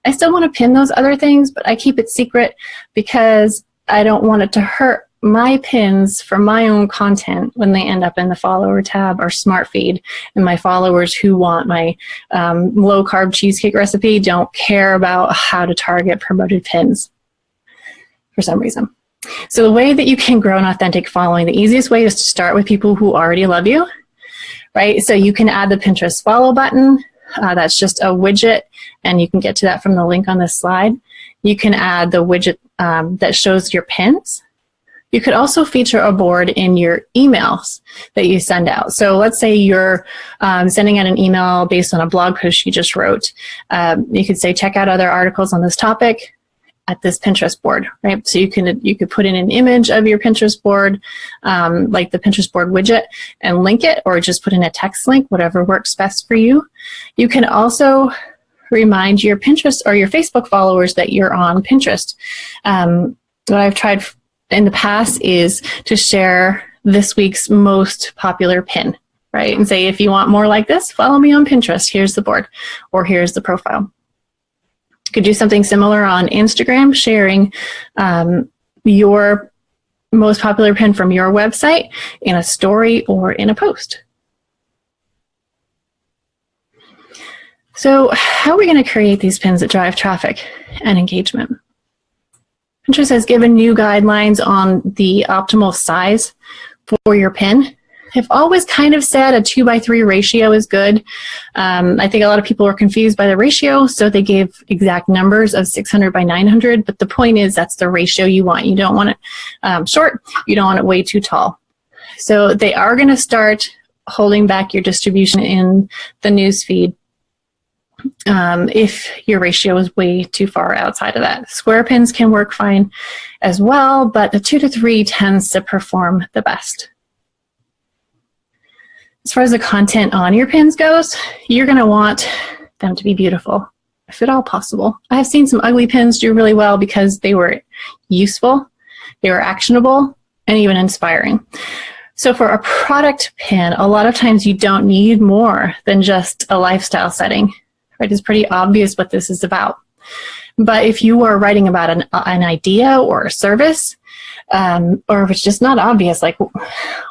I still want to pin those other things, but I keep it secret because I don't want it to hurt my pins for my own content, when they end up in the follower tab, are smart feed, and my followers who want my low carb cheesecake recipe don't care about how to target promoted pins for some reason. So the way that you can grow an authentic following, the easiest way is to start with people who already love you, right? So you can add the Pinterest follow button. That's just a widget, and you can get to that from the link on this slide. You can add the widget that shows your pins. You could also feature a board in your emails that you send out. So let's say you're sending out an email based on a blog post you just wrote. You could say, check out other articles on this topic at this Pinterest board, right? So you could put in an image of your Pinterest board, like the Pinterest board widget, and link it, or just put in a text link, whatever works best for you. You can also remind your Pinterest or your Facebook followers that you're on Pinterest. What I've tried in the past is to share this week's most popular pin, right? And say, if you want more like this, follow me on Pinterest. Here's the board, or here's the profile. Could do something similar on Instagram, sharing your most popular pin from your website in a story or in a post. So how are we going to create these pins that drive traffic and engagement? Pinterest has given new guidelines on the optimal size for your pin. They've always kind of said a 2:3 ratio is good. I think a lot of people were confused by the ratio, so they gave exact numbers of 600 by 900, but the point is that's the ratio you want. You don't want it short, you don't want it way too tall. So they are going to start holding back your distribution in the newsfeed if your ratio is way too far outside of that. Square pins can work fine as well, but the 2 to 3 tends to perform the best. As far as the content on your pins goes, you're going to want them to be beautiful, if at all possible. I have seen some ugly pins do really well because they were useful, they were actionable, and even inspiring. So for a product pin, a lot of times you don't need more than just a lifestyle setting. Right? It's pretty obvious what this is about. But if you are writing about an idea or a service, or if it's just not obvious, like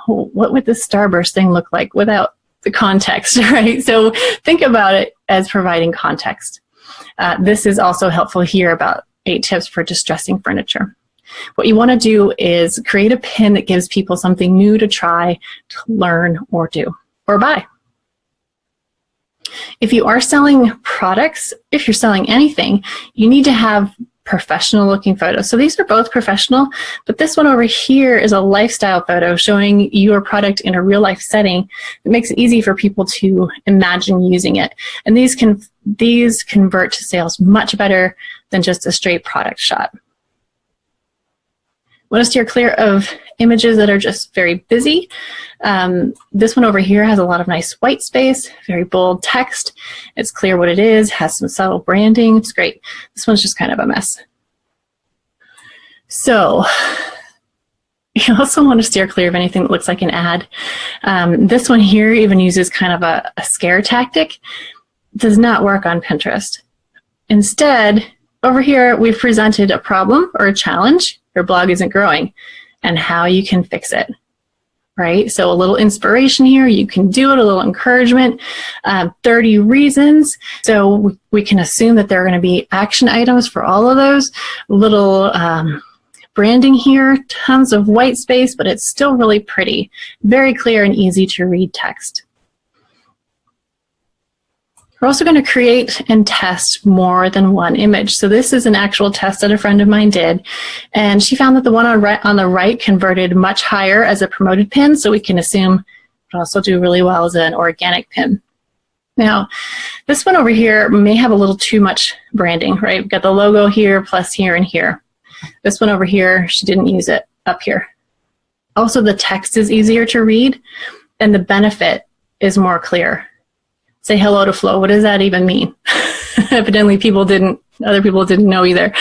what would this Starburst thing look like without the context, right? So think about it as providing context. This is also helpful here about 8 tips for distressing furniture. What you want to do is create a pin that gives people something new to try, to learn, or do, or buy. If you are selling products, if you're selling anything, you need to have professional looking photos. So these are both professional, but this one over here is a lifestyle photo showing your product in a real life setting. It makes it easy for people to imagine using it. And these convert to sales much better than just a straight product shot. Want to steer clear of images that are just very busy. This one over here has a lot of nice white space, very bold text. It's clear what it is, has some subtle branding. It's great. This one's just kind of a mess. So you also want to steer clear of anything that looks like an ad. This one here even uses kind of a scare tactic. It does not work on Pinterest. Instead, over here, we've presented a problem or a challenge. Your blog isn't growing, and how you can fix it, right? So a little inspiration here, you can do it, a little encouragement, 30 reasons. So we can assume that there are going to be action items for all of those. Little branding here, tons of white space, but it's still really pretty. Very clear and easy to read text. We're also going to create and test more than one image. So this is an actual test that a friend of mine did, and she found that the one on the right converted much higher as a promoted pin, so we can assume it would also do really well as an organic pin. Now, this one over here may have a little too much branding, right? We've got the logo here, plus here and here. This one over here, she didn't use it up here. Also, the text is easier to read, and the benefit is more clear. Say hello to Flo. What does that even mean? Evidently, other people didn't know either.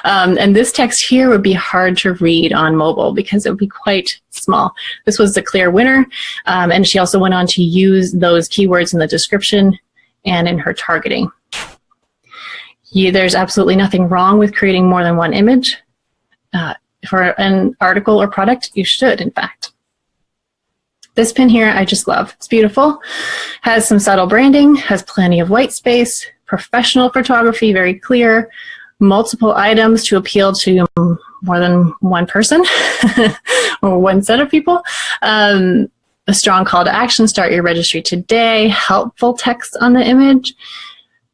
And this text here would be hard to read on mobile because it would be quite small. This was the clear winner, and she also went on to use those keywords in the description and in her targeting. There's absolutely nothing wrong with creating more than one image. for an article or product, you should, in fact. This pin here, I just love. It's beautiful, has some subtle branding, has plenty of white space, professional photography, very clear, multiple items to appeal to more than one person or one set of people. A strong call to action, start your registry today, helpful text on the image.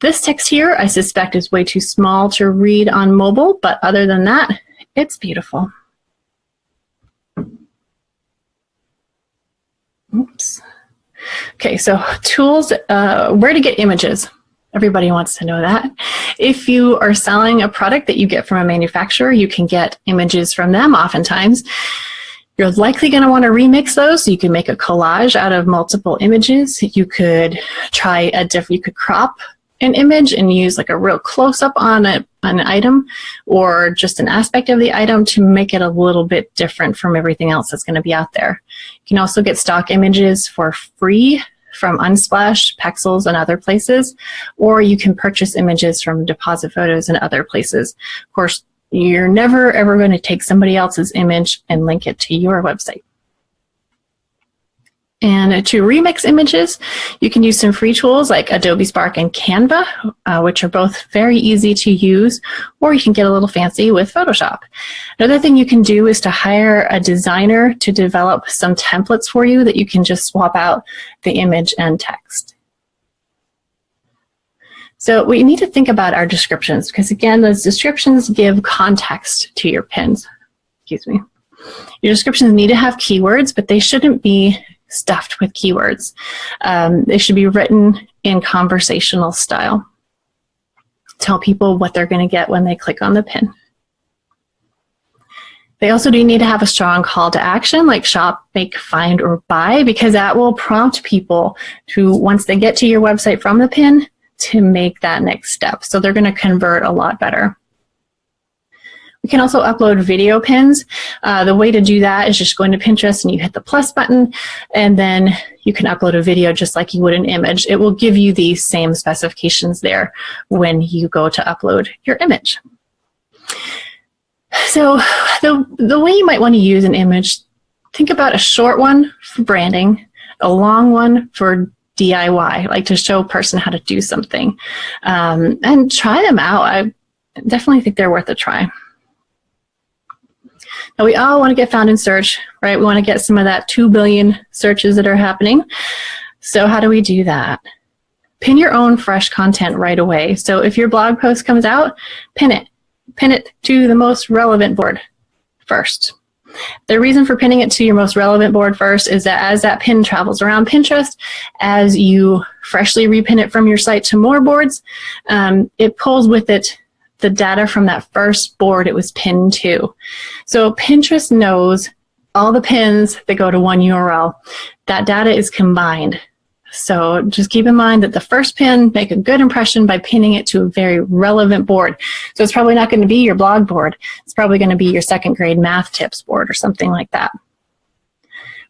This text here, I suspect, is way too small to read on mobile, but other than that, it's beautiful. Oops. Okay, so tools, where to get images. Everybody wants to know that. If you are selling a product that you get from a manufacturer, you can get images from them oftentimes. You're likely going to want to remix those. So you can make a collage out of multiple images. You could try you could crop an image and use like a real close-up on an item or just an aspect of the item to make it a little bit different from everything else that's going to be out there. You can also get stock images for free from Unsplash, Pexels, and other places, or you can purchase images from Deposit Photos and other places. Of course, you're never ever going to take somebody else's image and link it to your website. And to remix images, you can use some free tools like Adobe Spark and Canva, which are both very easy to use, or you can get a little fancy with Photoshop. Another thing you can do is to hire a designer to develop some templates for you that you can just swap out the image and text. So we need to think about our descriptions because, again, those descriptions give context to your pins. Excuse me. Your descriptions need to have keywords, but they shouldn't be stuffed with keywords. They should be written in conversational style. Tell people what they're going to get when they click on the pin. They also do need to have a strong call to action like shop, make, find, or buy, because that will prompt people to, once they get to your website from the pin, to make that next step. So they're going to convert a lot better. We can also upload video pins. The way to do that is just going to Pinterest and you hit the plus button, and then you can upload a video just like you would an image. It will give you the same specifications there when you go to upload your image. So the way you might want to use an image, think about a short one for branding, a long one for DIY, like to show a person how to do something, and try them out. I definitely think they're worth a try. Now, we all want to get found in search, right? We want to get some of that 2 billion searches that are happening. So how do we do that? Pin your own fresh content right away. So if your blog post comes out, pin it. Pin it to the most relevant board first. The reason for pinning it to your most relevant board first is that as that pin travels around Pinterest, as you freshly repin it from your site to more boards, it pulls with it the data from that first board it was pinned to. So Pinterest knows all the pins that go to one URL. That data is combined. So just keep in mind that the first pin, make a good impression by pinning it to a very relevant board. So it's probably not going to be your blog board. It's probably going to be your second grade math tips board or something like that.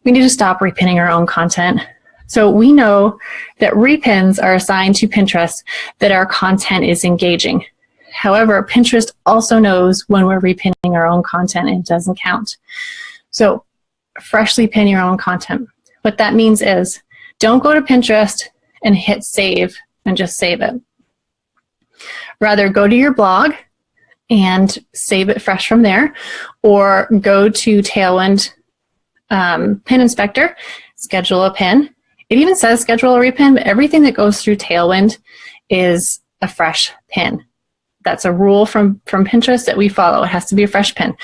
We need to stop repinning our own content. So we know that repins are assigned to Pinterest that our content is engaging. However, Pinterest also knows when we're repinning our own content and it doesn't count. So freshly pin your own content. What that means is don't go to Pinterest and hit save and just save it. Rather, go to your blog and save it fresh from there, or go to Tailwind Pin Inspector, schedule a pin. It even says schedule a repin, but everything that goes through Tailwind is a fresh pin. That's a rule from Pinterest that we follow. It has to be a fresh pin.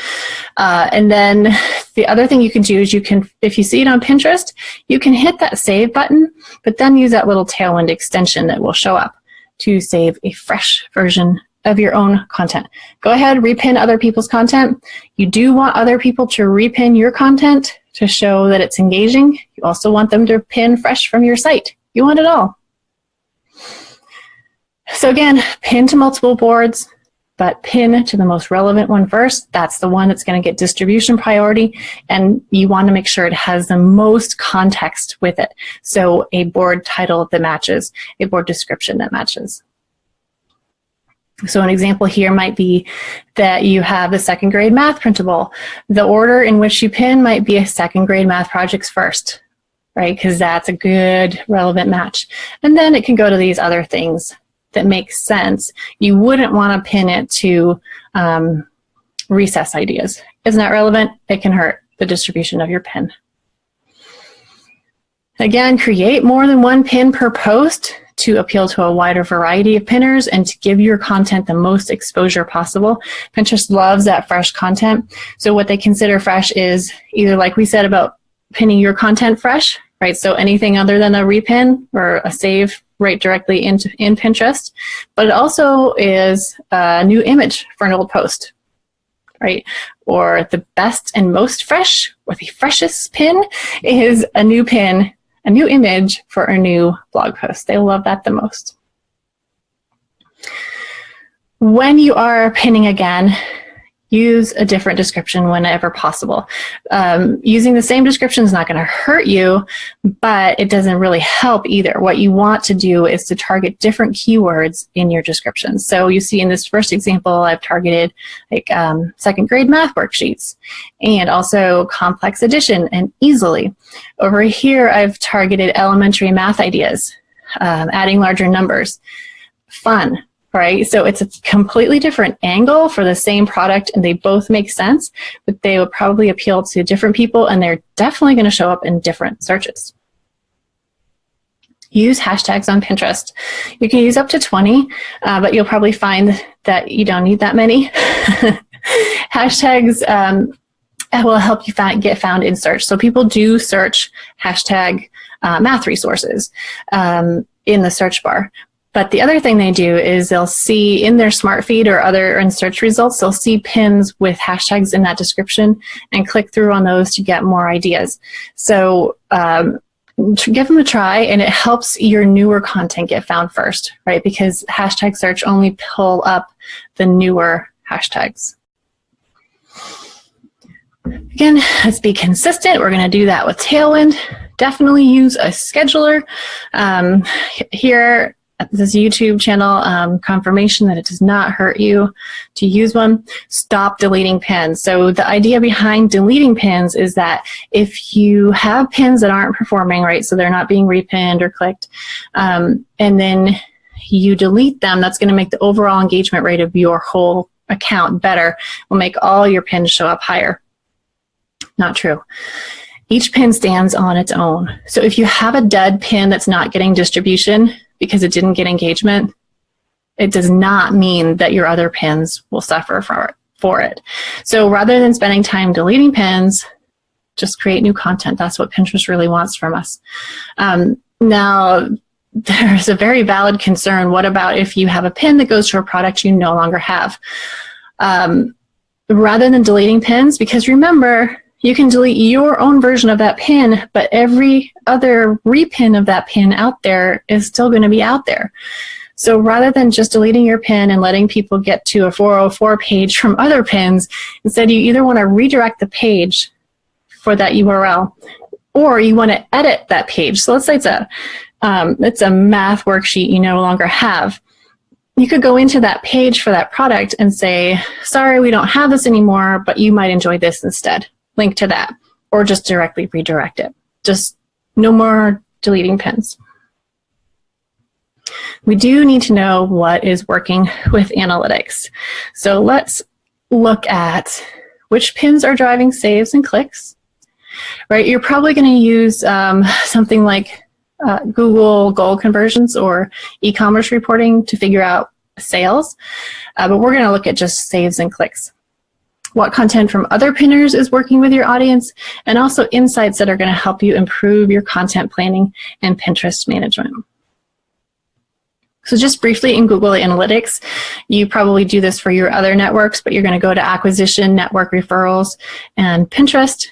And then the other thing you can do is you can, if you see it on Pinterest, you can hit that save button, but then use that little Tailwind extension that will show up to save a fresh version of your own content. Go ahead, repin other people's content. You do want other people to repin your content to show that it's engaging. You also want them to pin fresh from your site. You want it all. So again, pin to multiple boards, but pin to the most relevant one first. That's the one that's going to get distribution priority, and you want to make sure it has the most context with it. So a board title that matches, a board description that matches. So an example here might be that you have the second grade math printable. The order in which you pin might be a second grade math projects first, right? Because that's a good relevant match. And then it can go to these other things that make sense. You wouldn't want to pin it to recess ideas. Isn't that relevant? It can hurt the distribution of your pin. Again, create more than one pin per post to appeal to a wider variety of pinners and to give your content the most exposure possible. Pinterest loves that fresh content. So what they consider fresh is either, like we said about pinning your content fresh, right? So anything other than a repin or a save right directly in Pinterest, but it also is a new image for an old post, right? Or the best and most fresh, or the freshest pin is a new pin, a new image for a new blog post. They love that the most. When you are pinning again, use a different description whenever possible. Using the same description is not going to hurt you, but it doesn't really help either. What you want to do is to target different keywords in your description. So you see in this first example, I've targeted like second grade math worksheets and also complex addition and easily. Over here, I've targeted elementary math ideas, adding larger numbers, fun. Right? So it's a completely different angle for the same product and they both make sense, but they would probably appeal to different people and they're definitely going to show up in different searches. Use hashtags on Pinterest. You can use up to 20, but you'll probably find that you don't need that many. Hashtags will help you get found in search. So people do search hashtag math resources in the search bar. But the other thing they do is they'll see in their smart feed or other in search results, they'll see pins with hashtags in that description and click through on those to get more ideas. So give them a try and it helps your newer content get found first, right? Because hashtag search only pull up the newer hashtags. Again, let's be consistent. We're going to do that with Tailwind. Definitely use a scheduler. Here, this YouTube channel, confirmation that it does not hurt you to use one. Stop deleting pins. So the idea behind deleting pins is that if you have pins that aren't performing, right, so they're not being repinned or clicked, and then you delete them, that's going to make the overall engagement rate of your whole account better. Will make all your pins show up higher. Not true. Each pin stands on its own. So if you have a dead pin that's not getting distribution because it didn't get engagement, it does not mean that your other pins will suffer for it. So rather than spending time deleting pins, just create new content. That's what Pinterest really wants from us. Now, there's a very valid concern. What about if you have a pin that goes to a product you no longer have? Rather than deleting pins, because remember, you can delete your own version of that pin, but every other repin of that pin out there is still going to be out there. So rather than just deleting your pin and letting people get to a 404 page from other pins, instead you either want to redirect the page for that URL or you want to edit that page. So let's say it's a math worksheet you no longer have. You could go into that page for that product and say, sorry, we don't have this anymore, but you might enjoy this instead. Link to that, or just directly redirect it. Just no more deleting pins. We do need to know what is working with analytics. So let's look at which pins are driving saves and clicks, right? You're probably going to use something like Google goal conversions or e-commerce reporting to figure out sales, but we're going to look at just saves and clicks. What content from other pinners is working with your audience, and also insights that are going to help you improve your content planning and Pinterest management. So just briefly in Google Analytics, you probably do this for your other networks, but you're going to go to acquisition, network referrals, and Pinterest,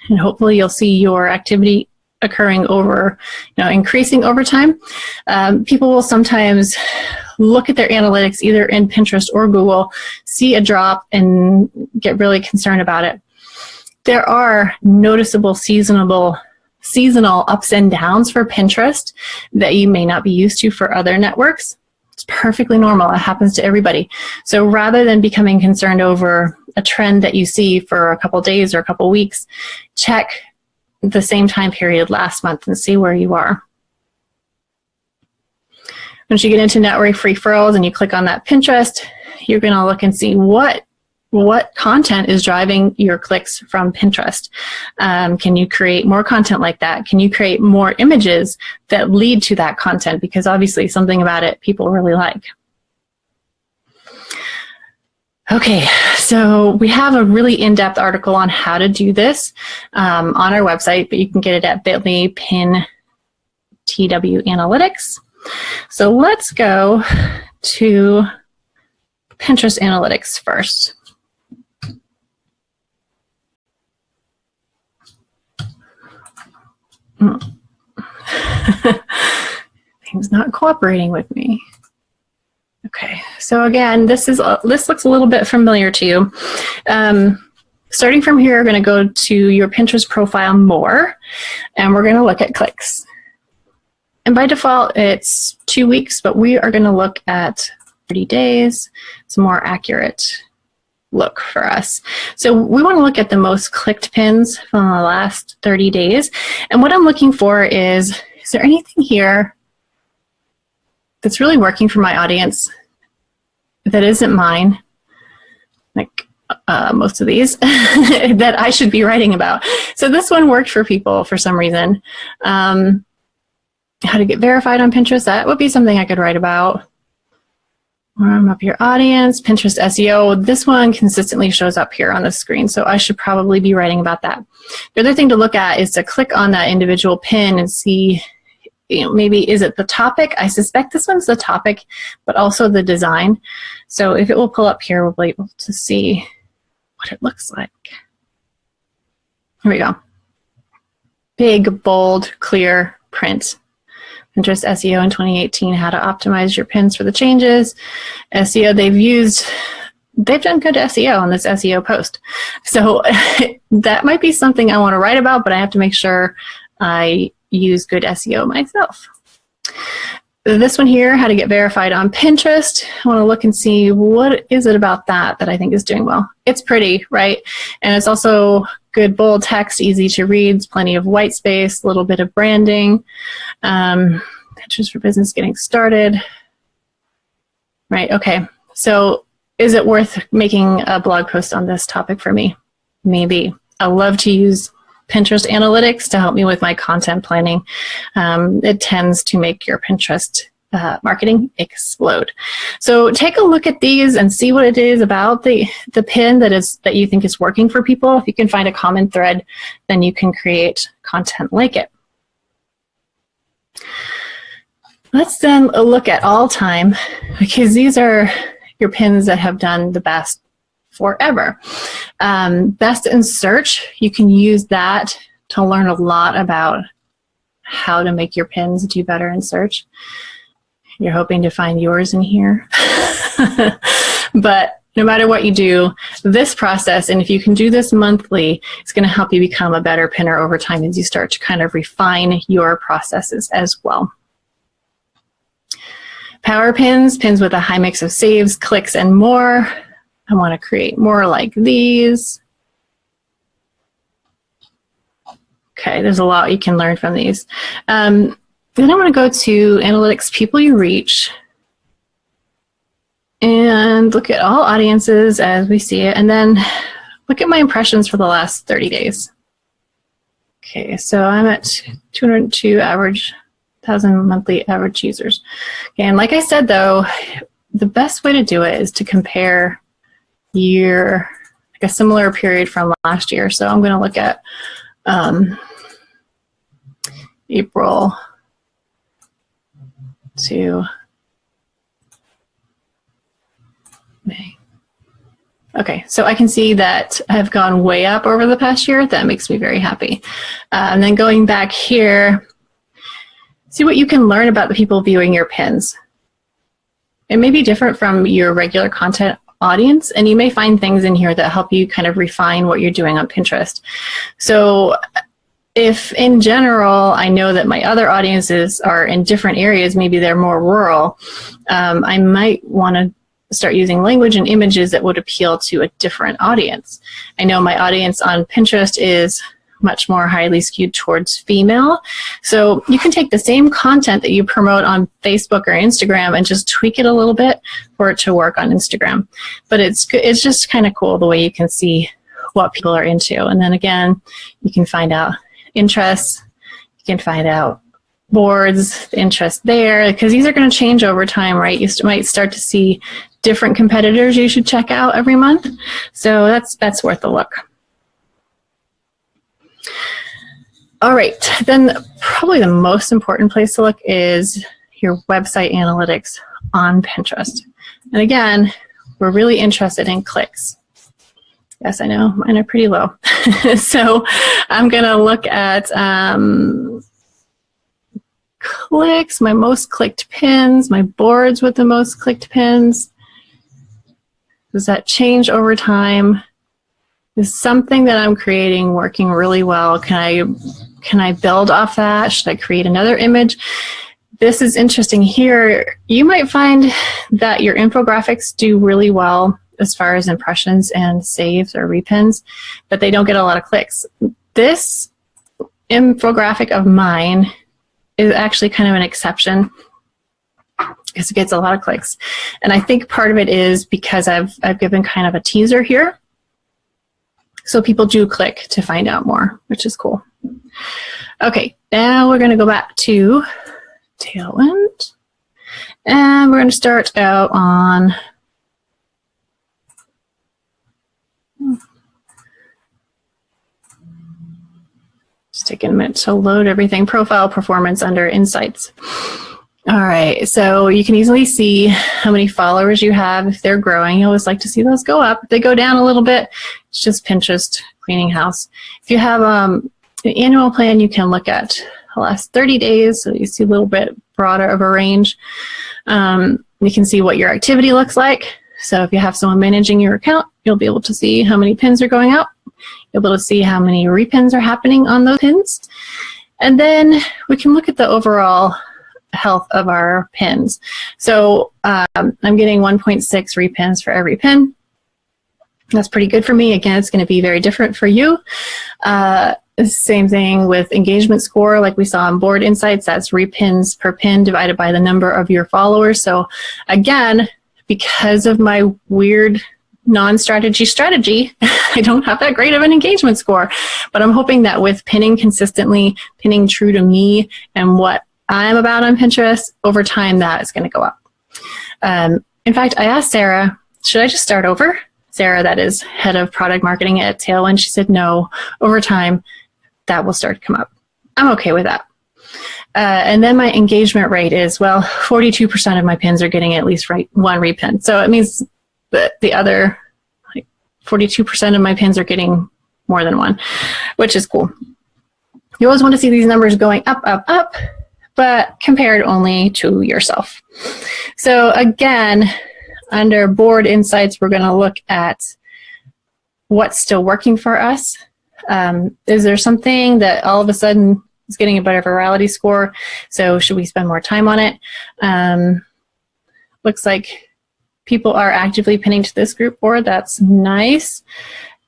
and hopefully you'll see your activity occurring over, increasing over time. People will sometimes look at their analytics either in Pinterest or Google, see a drop, and get really concerned about it. There are noticeable seasonal ups and downs for Pinterest that you may not be used to for other networks. It's It's perfectly normal. It happens to everybody. So rather than becoming concerned over a trend that you see for a couple days or a couple weeks, check the same time period last month and see where you are. Once you get into network referrals and you click on that Pinterest, you're going to look and see what content is driving your clicks from Pinterest. Can you create more content like that? Can you create more images that lead to that content? Because obviously something about it people really like. Okay, so we have a really in-depth article on how to do this on our website, but you can get it at bit.ly pin TW Analytics. So let's go to Pinterest Analytics first. Things not cooperating with me. Okay, so again, this looks a little bit familiar to you. Starting from here, we're going to go to your Pinterest profile more, and we're going to look at clicks. And by default, it's 2 weeks, but we are going to look at 30 days. It's a more accurate look for us. So we want to look at the most clicked pins from the last 30 days. And what I'm looking for is there anything here that's really working for my audience that isn't mine, like most of these, that I should be writing about? So this one worked for people for some reason. How to get verified on Pinterest, that would be something I could write about. Warm up your audience, Pinterest SEO. This one consistently shows up here on the screen, so I should probably be writing about that. The other thing to look at is to click on that individual pin and see, maybe is it the topic? I suspect this one's the topic, but also the design. So if it will pull up here, we'll be able to see what it looks like. Here we go. Big, bold, clear print. Pinterest SEO in 2018, how to optimize your pins for the changes. SEO, they've done good SEO on this SEO post. So that might be something I want to write about, but I have to make sure I use good SEO myself. This one here, how to get verified on Pinterest. I want to look and see what is it about that I think is doing well. It's pretty, right? And it's also good bold text, easy to read, plenty of white space, a little bit of branding. Pinterest for Business getting started. Right, okay. So is it worth making a blog post on this topic for me? Maybe. I love to use Pinterest Analytics to help me with my content planning. It tends to make your Pinterest marketing explode. So take a look at these and see what it is about the pin that you think is working for people. If you can find a common thread, then you can create content like it. Let's then look at all time, because these are your pins that have done the best forever. Best in search, you can use that to learn a lot about how to make your pins do better in search. You're hoping to find yours in here. But no matter what you do, this process, and if you can do this monthly, it's going to help you become a better pinner over time as you start to kind of refine your processes as well. Power pins, pins with a high mix of saves, clicks, and more. I want to create more like these. Okay, there's a lot you can learn from these. Then I want to go to Analytics, People You Reach, and look at all audiences as we see it, and then look at my impressions for the last 30 days. Okay, so I'm at 202,000 monthly average users. Okay, and like I said though, the best way to do it is to compare like a similar period from last year. So I'm going to look at April to May. Okay, so I can see that I've gone way up over the past year. That makes me very happy. And then going back here, see what you can learn about the people viewing your pins. It may be different from your regular content audience, and you may find things in here that help you kind of refine what you're doing on Pinterest. So if in general I know that my other audiences are in different areas, maybe they're more rural, I might want to start using language and images that would appeal to a different audience. I know my audience on Pinterest is much more highly skewed towards female. So you can take the same content that you promote on Facebook or Instagram and just tweak it a little bit for it to work on Instagram. But it's just kind of cool the way you can see what people are into. And then again, you can find out interests, you can find out boards, the interest there, because these are going to change over time, right? You might start to see different competitors you should check out every month. So that's worth a look. All right, then probably the most important place to look is your website analytics on Pinterest. And again, we're really interested in clicks. Yes, I know, mine are pretty low. So I'm going to look at clicks, my most clicked pins, my boards with the most clicked pins. Does that change over time? Is something that I'm creating working really well? Can I build off that? Should I create another image? This is interesting here. You might find that your infographics do really well as far as impressions and saves or repins, but they don't get a lot of clicks. This infographic of mine is actually kind of an exception because it gets a lot of clicks. And I think part of it is because I've given kind of a teaser here. So people do click to find out more, which is cool. Okay, now we're going to go back to Tailwind. And we're going to start out on just taking a minute to load everything. Profile performance under Insights. All right, so you can easily see how many followers you have. If they're growing, you always like to see those go up. If they go down a little bit, it's just Pinterest cleaning house. If you have an annual plan, you can look at the last 30 days, so you see a little bit broader of a range. You can see what your activity looks like. So if you have someone managing your account, you'll be able to see how many pins are going out. You'll be able to see how many repins are happening on those pins. And then we can look at the overall health of our pins. So I'm getting 1.6 repins for every pin. That's pretty good for me. Again, it's going to be very different for you. Same thing with engagement score, like we saw on Board Insights. That's repins per pin divided by the number of your followers. So again, because of my weird strategy, I don't have that great of an engagement score. But I'm hoping that with pinning consistently, pinning true to me and what I'm about on Pinterest, over time that is going to go up. In fact, I asked Sarah, should I just start over? Sarah, that is head of product marketing at Tailwind, she said no, over time that will start to come up. I'm okay with that. And then my engagement rate is, well, 42% of my pins are getting at least one repin. So it means that the other 42% of my pins are getting more than one, which is cool. You always want to see these numbers going up, up, up, but compared only to yourself. So again, under Board Insights, we're going to look at what's still working for us. Is there something that all of a sudden is getting a better virality score? So should we spend more time on it? Looks like people are actively pinning to this group board. That's nice.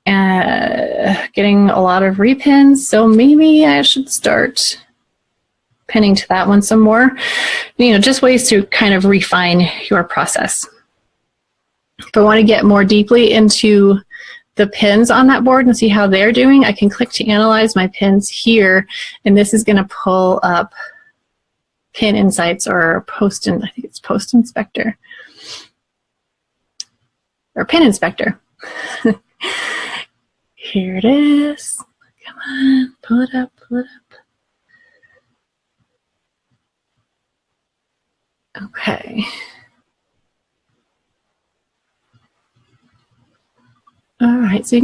Getting a lot of repins. So maybe I should start pinning to that one some more. You know, just ways to kind of refine your process. If I want to get more deeply into the pins on that board and see how they're doing, I can click to analyze my pins here, and this is going to pull up Pin Insights or I think it's Post Inspector or Pin Inspector. Here it is. Come on, pull it up, pull it up. Okay. All right, so you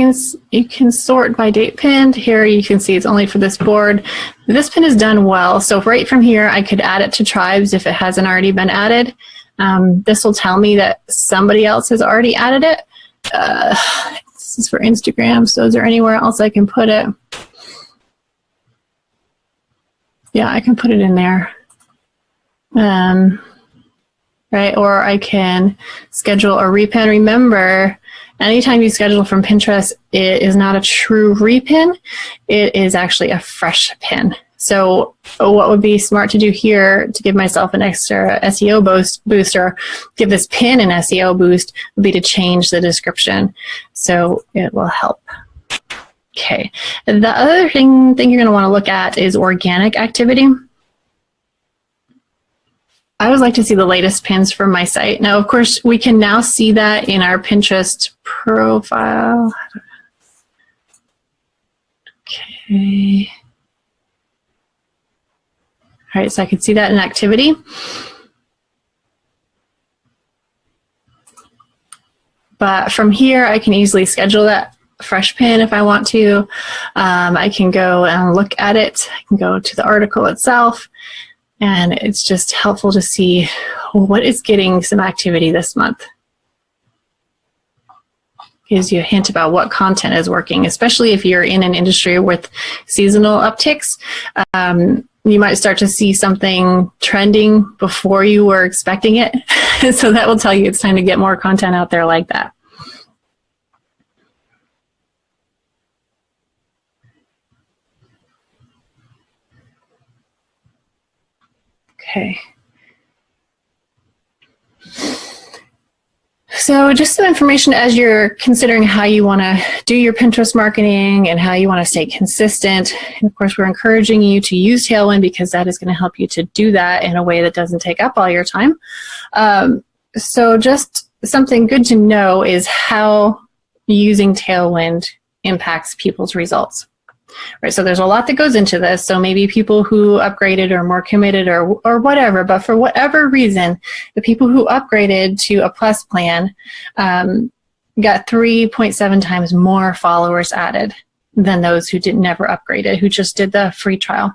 can sort by date pinned. Here you can see it's only for this board. This pin is done well, so right from here I could add it to tribes if it hasn't already been added. This will tell me that somebody else has already added it. This is for Instagram, so is there anywhere else I can put it? Yeah, I can put it in there. Right, or I can schedule a repin. Remember, anytime you schedule from Pinterest, it is not a true repin. It is actually a fresh pin. So what would be smart to do here to give myself an extra SEO boost or give this pin an SEO boost would be to change the description. So it will help. Okay. The other thing you're going to want to look at is organic activity. I always like to see the latest pins from my site. Now, of course, we can now see that in our Pinterest profile. Okay. All right, so I can see that in activity. But from here, I can easily schedule that fresh pin if I want to. I can go and look at it. I can go to the article itself. And it's just helpful to see what is getting some activity this month. Gives you a hint about what content is working, especially if you're in an industry with seasonal upticks. You might start to see something trending before you were expecting it. So that will tell you it's time to get more content out there like that. Okay. So just some information as you're considering how you want to do your Pinterest marketing and how you want to stay consistent. And of course, we're encouraging you to use Tailwind because that is going to help you to do that in a way that doesn't take up all your time. So just something good to know is how using Tailwind impacts people's results. Right, so there's a lot that goes into this. So maybe people who upgraded or more committed or whatever, but for whatever reason, the people who upgraded to a plus plan got 3.7 times more followers added than those who never upgraded, who just did the free trial.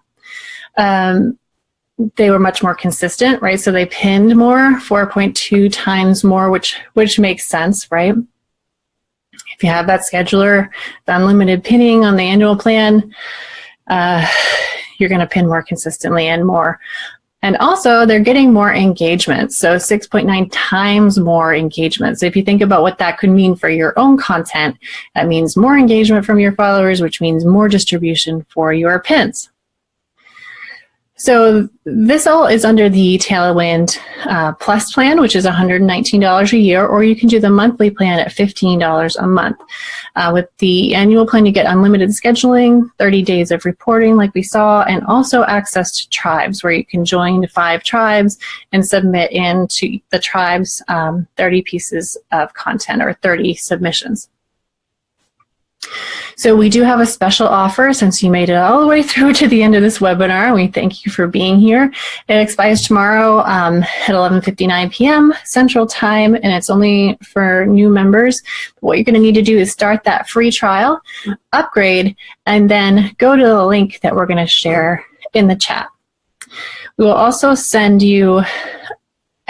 They were much more consistent, right? So they pinned more, 4.2 times more, which makes sense, right? If you have that scheduler, the unlimited pinning on the annual plan, you're going to pin more consistently and more. And also, they're getting more engagement, so 6.9 times more engagement. So if you think about what that could mean for your own content, that means more engagement from your followers, which means more distribution for your pins. So this all is under the Tailwind Plus plan, which is $119 a year, or you can do the monthly plan at $15 a month. With the annual plan, you get unlimited scheduling, 30 days of reporting like we saw, and also access to tribes where you can join 5 tribes and submit into the tribes 30 pieces of content or 30 submissions. So we do have a special offer since you made it all the way through to the end of this webinar. We thank you for being here. It expires tomorrow at 11:59 p.m. Central Time, and it's only for new members. What you're going to need to do is start that free trial, upgrade, and then go to the link that we're going to share in the chat. We will also send you...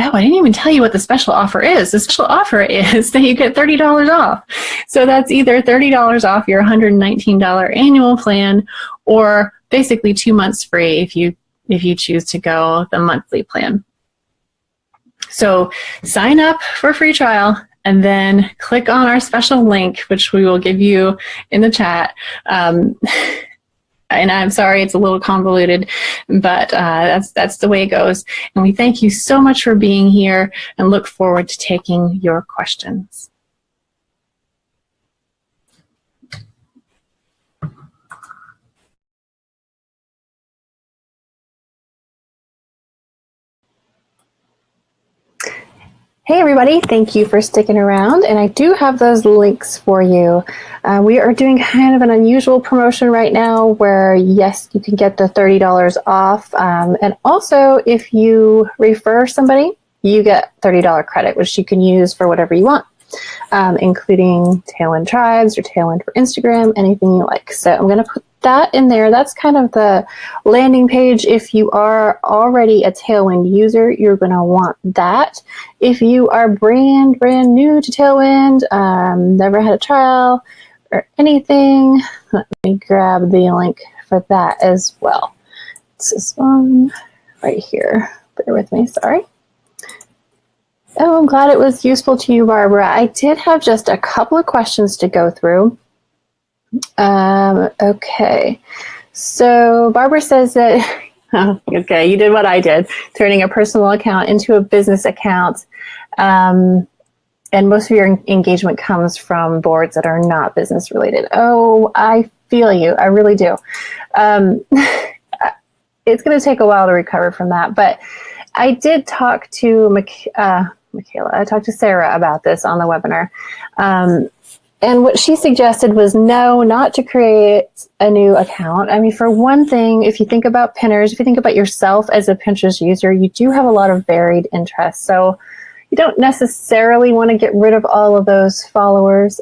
Oh, I didn't even tell you what the special offer is. The special offer is that you get $30 off. So that's either $30 off your $119 annual plan or basically 2 months free if you choose to go the monthly plan. So sign up for a free trial and then click on our special link, which we will give you in the chat. And I'm sorry, it's a little convoluted, but that's the way it goes. And we thank you so much for being here and look forward to taking your questions. Hey everybody, thank you for sticking around, and I do have those links for you. We are doing kind of an unusual promotion right now where, yes, you can get the $30 off, and also if you refer somebody, you get $30 credit, which you can use for whatever you want, including Tailwind Tribes or Tailwind for Instagram, anything you like. So I'm going to put that in there. That's kind of the landing page. If you are already a Tailwind user, you're going to want that. If you are brand new to Tailwind, never had a trial or anything, let me grab the link for that as well. This is one right here. Bear with me, sorry. Oh, I'm glad it was useful to you, Barbara. I did have just a couple of questions to go through. Okay. So Barbara says that, oh, okay, you did what I did, turning a personal account into a business account. And most of your engagement comes from boards that are not business related. Oh, I feel you. I really do. It's going to take a while to recover from that. But I did talk to Michaela. I talked to Sarah about this on the webinar. And what she suggested was no, not to create a new account. I mean, for one thing, if you think about pinners, if you think about yourself as a Pinterest user, you do have a lot of varied interests. So you don't necessarily want to get rid of all of those followers.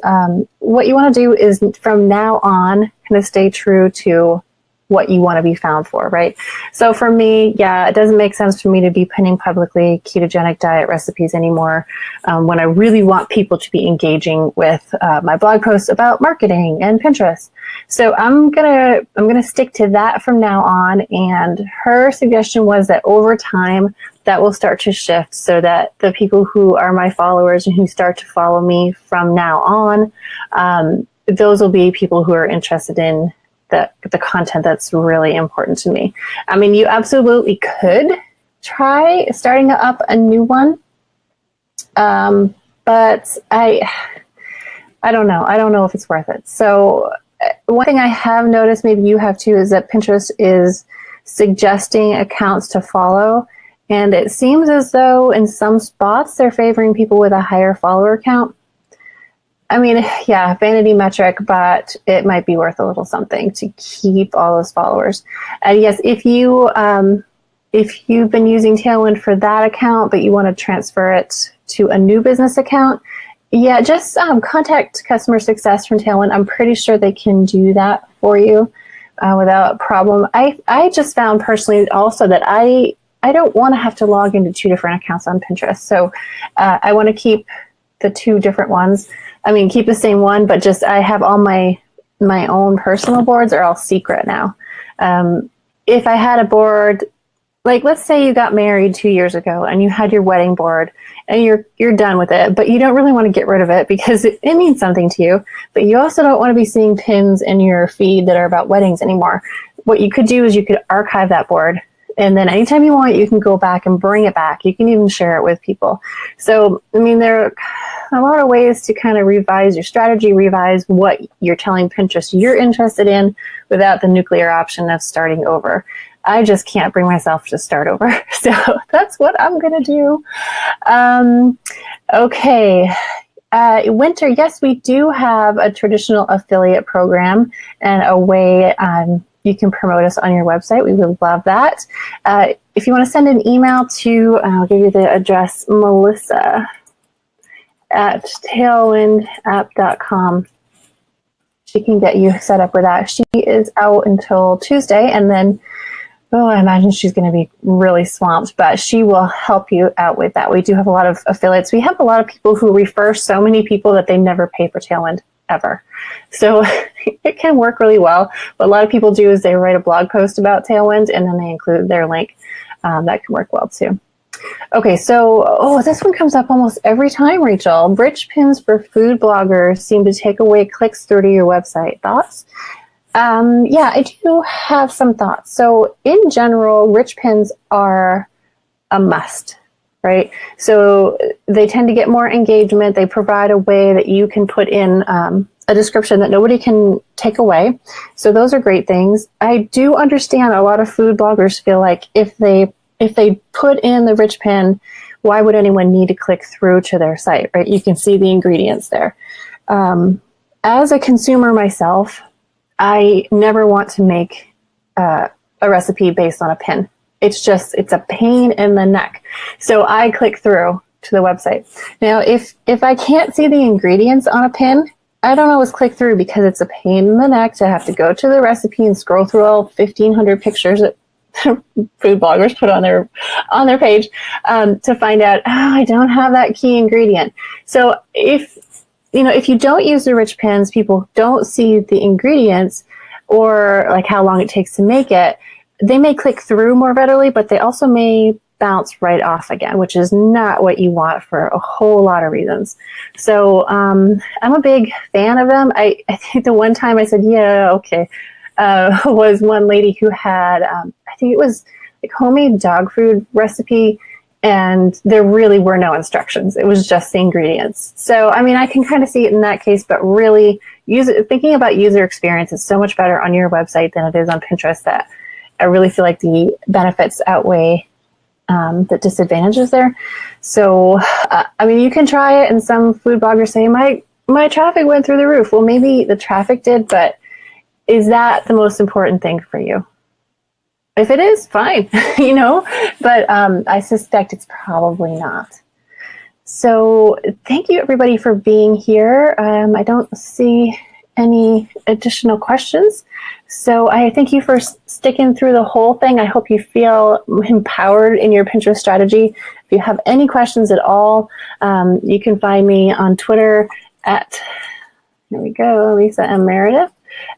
What you want to do is from now on, kind of stay true to what you want to be found for, right? So for me, yeah, it doesn't make sense for me to be pinning publicly ketogenic diet recipes anymore when I really want people to be engaging with my blog posts about marketing and Pinterest. So I'm gonna stick to that from now on. And her suggestion was that over time, that will start to shift so that the people who are my followers and who start to follow me from now on, those will be people who are interested in the content that's really important to me. I mean, you absolutely could try starting up a new one, but I don't know. I don't know if it's worth it. So one thing I have noticed, maybe you have too, is that Pinterest is suggesting accounts to follow. And it seems as though in some spots they're favoring people with a higher follower count. I mean, yeah, vanity metric, but it might be worth a little something to keep all those followers. And yes, if you've been using Tailwind for that account, but you want to transfer it to a new business account, yeah, just contact customer success from Tailwind. I'm pretty sure they can do that for you without problem. I just found personally also that I don't want to have to log into 2 different accounts on Pinterest. So I want to keep the 2 different ones. I mean, keep the same one, but just I have all my own personal boards are all secret now. If I had a board, like let's say you got married 2 years ago and you had your wedding board and you're done with it, but you don't really want to get rid of it because it means something to you, but you also don't want to be seeing pins in your feed that are about weddings anymore. What you could do is you could archive that board. And then anytime you want, you can go back and bring it back. You can even share it with people. So, I mean, there are a lot of ways to kind of revise your strategy, revise what you're telling Pinterest you're interested in without the nuclear option of starting over. I just can't bring myself to start over. So that's what I'm going to do. Okay. Winter, yes, we do have a traditional affiliate program and a way you can promote us on your website. We would love that. If you want to send an email to, I'll give you the address, melissa@tailwindapp.com. She can get you set up with that. She is out until Tuesday, and then, I imagine she's going to be really swamped, but she will help you out with that. We do have a lot of affiliates. We have a lot of people who refer so many people that they never pay for Tailwind ever. So it can work really well. What a lot of people do is they write a blog post about Tailwind and then they include their link. That can work well too. Okay, so this one comes up almost every time, Rachel. Rich pins for food bloggers seem to take away clicks through to your website. Thoughts? Yeah, I do have some thoughts. So in general, rich pins are a must. Right? So they tend to get more engagement. They provide a way that you can put in a description that nobody can take away. So those are great things. I do understand a lot of food bloggers feel like if they put in the rich pin, why would anyone need to click through to their site, right? You can see the ingredients there. As a consumer myself, I never want to make a recipe based on a pin. It's a pain in the neck. So I click through to the website. Now, if I can't see the ingredients on a pin, I don't always click through because it's a pain in the neck to have to go to the recipe and scroll through all 1,500 pictures that food bloggers put on their page to find out, I don't have that key ingredient. So if you don't use the rich pins, people don't see the ingredients or like how long it takes to make it. they may click through more readily, but they also may bounce right off again, which is not what you want for a whole lot of reasons. So I'm a big fan of them. I think the one time I said, yeah, okay, was one lady who had, I think it was like homemade dog food recipe, and there really were no instructions. It was just the ingredients. So, I mean, I can kind of see it in that case, but really thinking about user experience is so much better on your website than it is on Pinterest, that I really feel like the benefits outweigh the disadvantages there. So, I mean, you can try it, and some food bloggers say, my traffic went through the roof. Well, maybe the traffic did, but is that the most important thing for you? If it is, fine, you know, but I suspect it's probably not. So thank you, everybody, for being here. I don't see any additional questions. So I thank you for sticking through the whole thing. I hope you feel empowered in your Pinterest strategy. If you have any questions at all, you can find me on Twitter at, here we go, Lisa M. Meredith.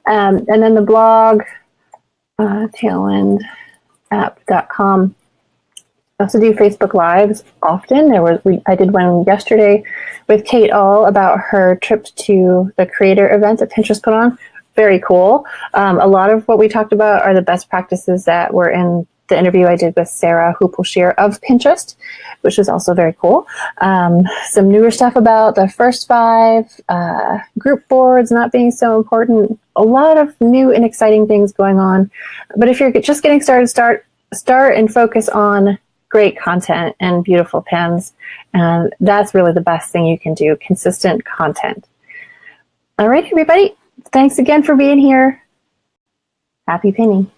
And then the blog, tailwindapp.com. I also do Facebook Lives often. I did one yesterday with Kate All about her trip to the creator event that Pinterest put on. Very cool. A lot of what we talked about are the best practices that were in the interview I did with Sarah Hupelshire of Pinterest, which was also very cool. Some newer stuff about the first 5, group boards not being so important. A lot of new and exciting things going on. But if you're just getting started, start and focus on great content and beautiful pins. And that's really the best thing you can do, consistent content. All right, everybody. Thanks again for being here. Happy pinning.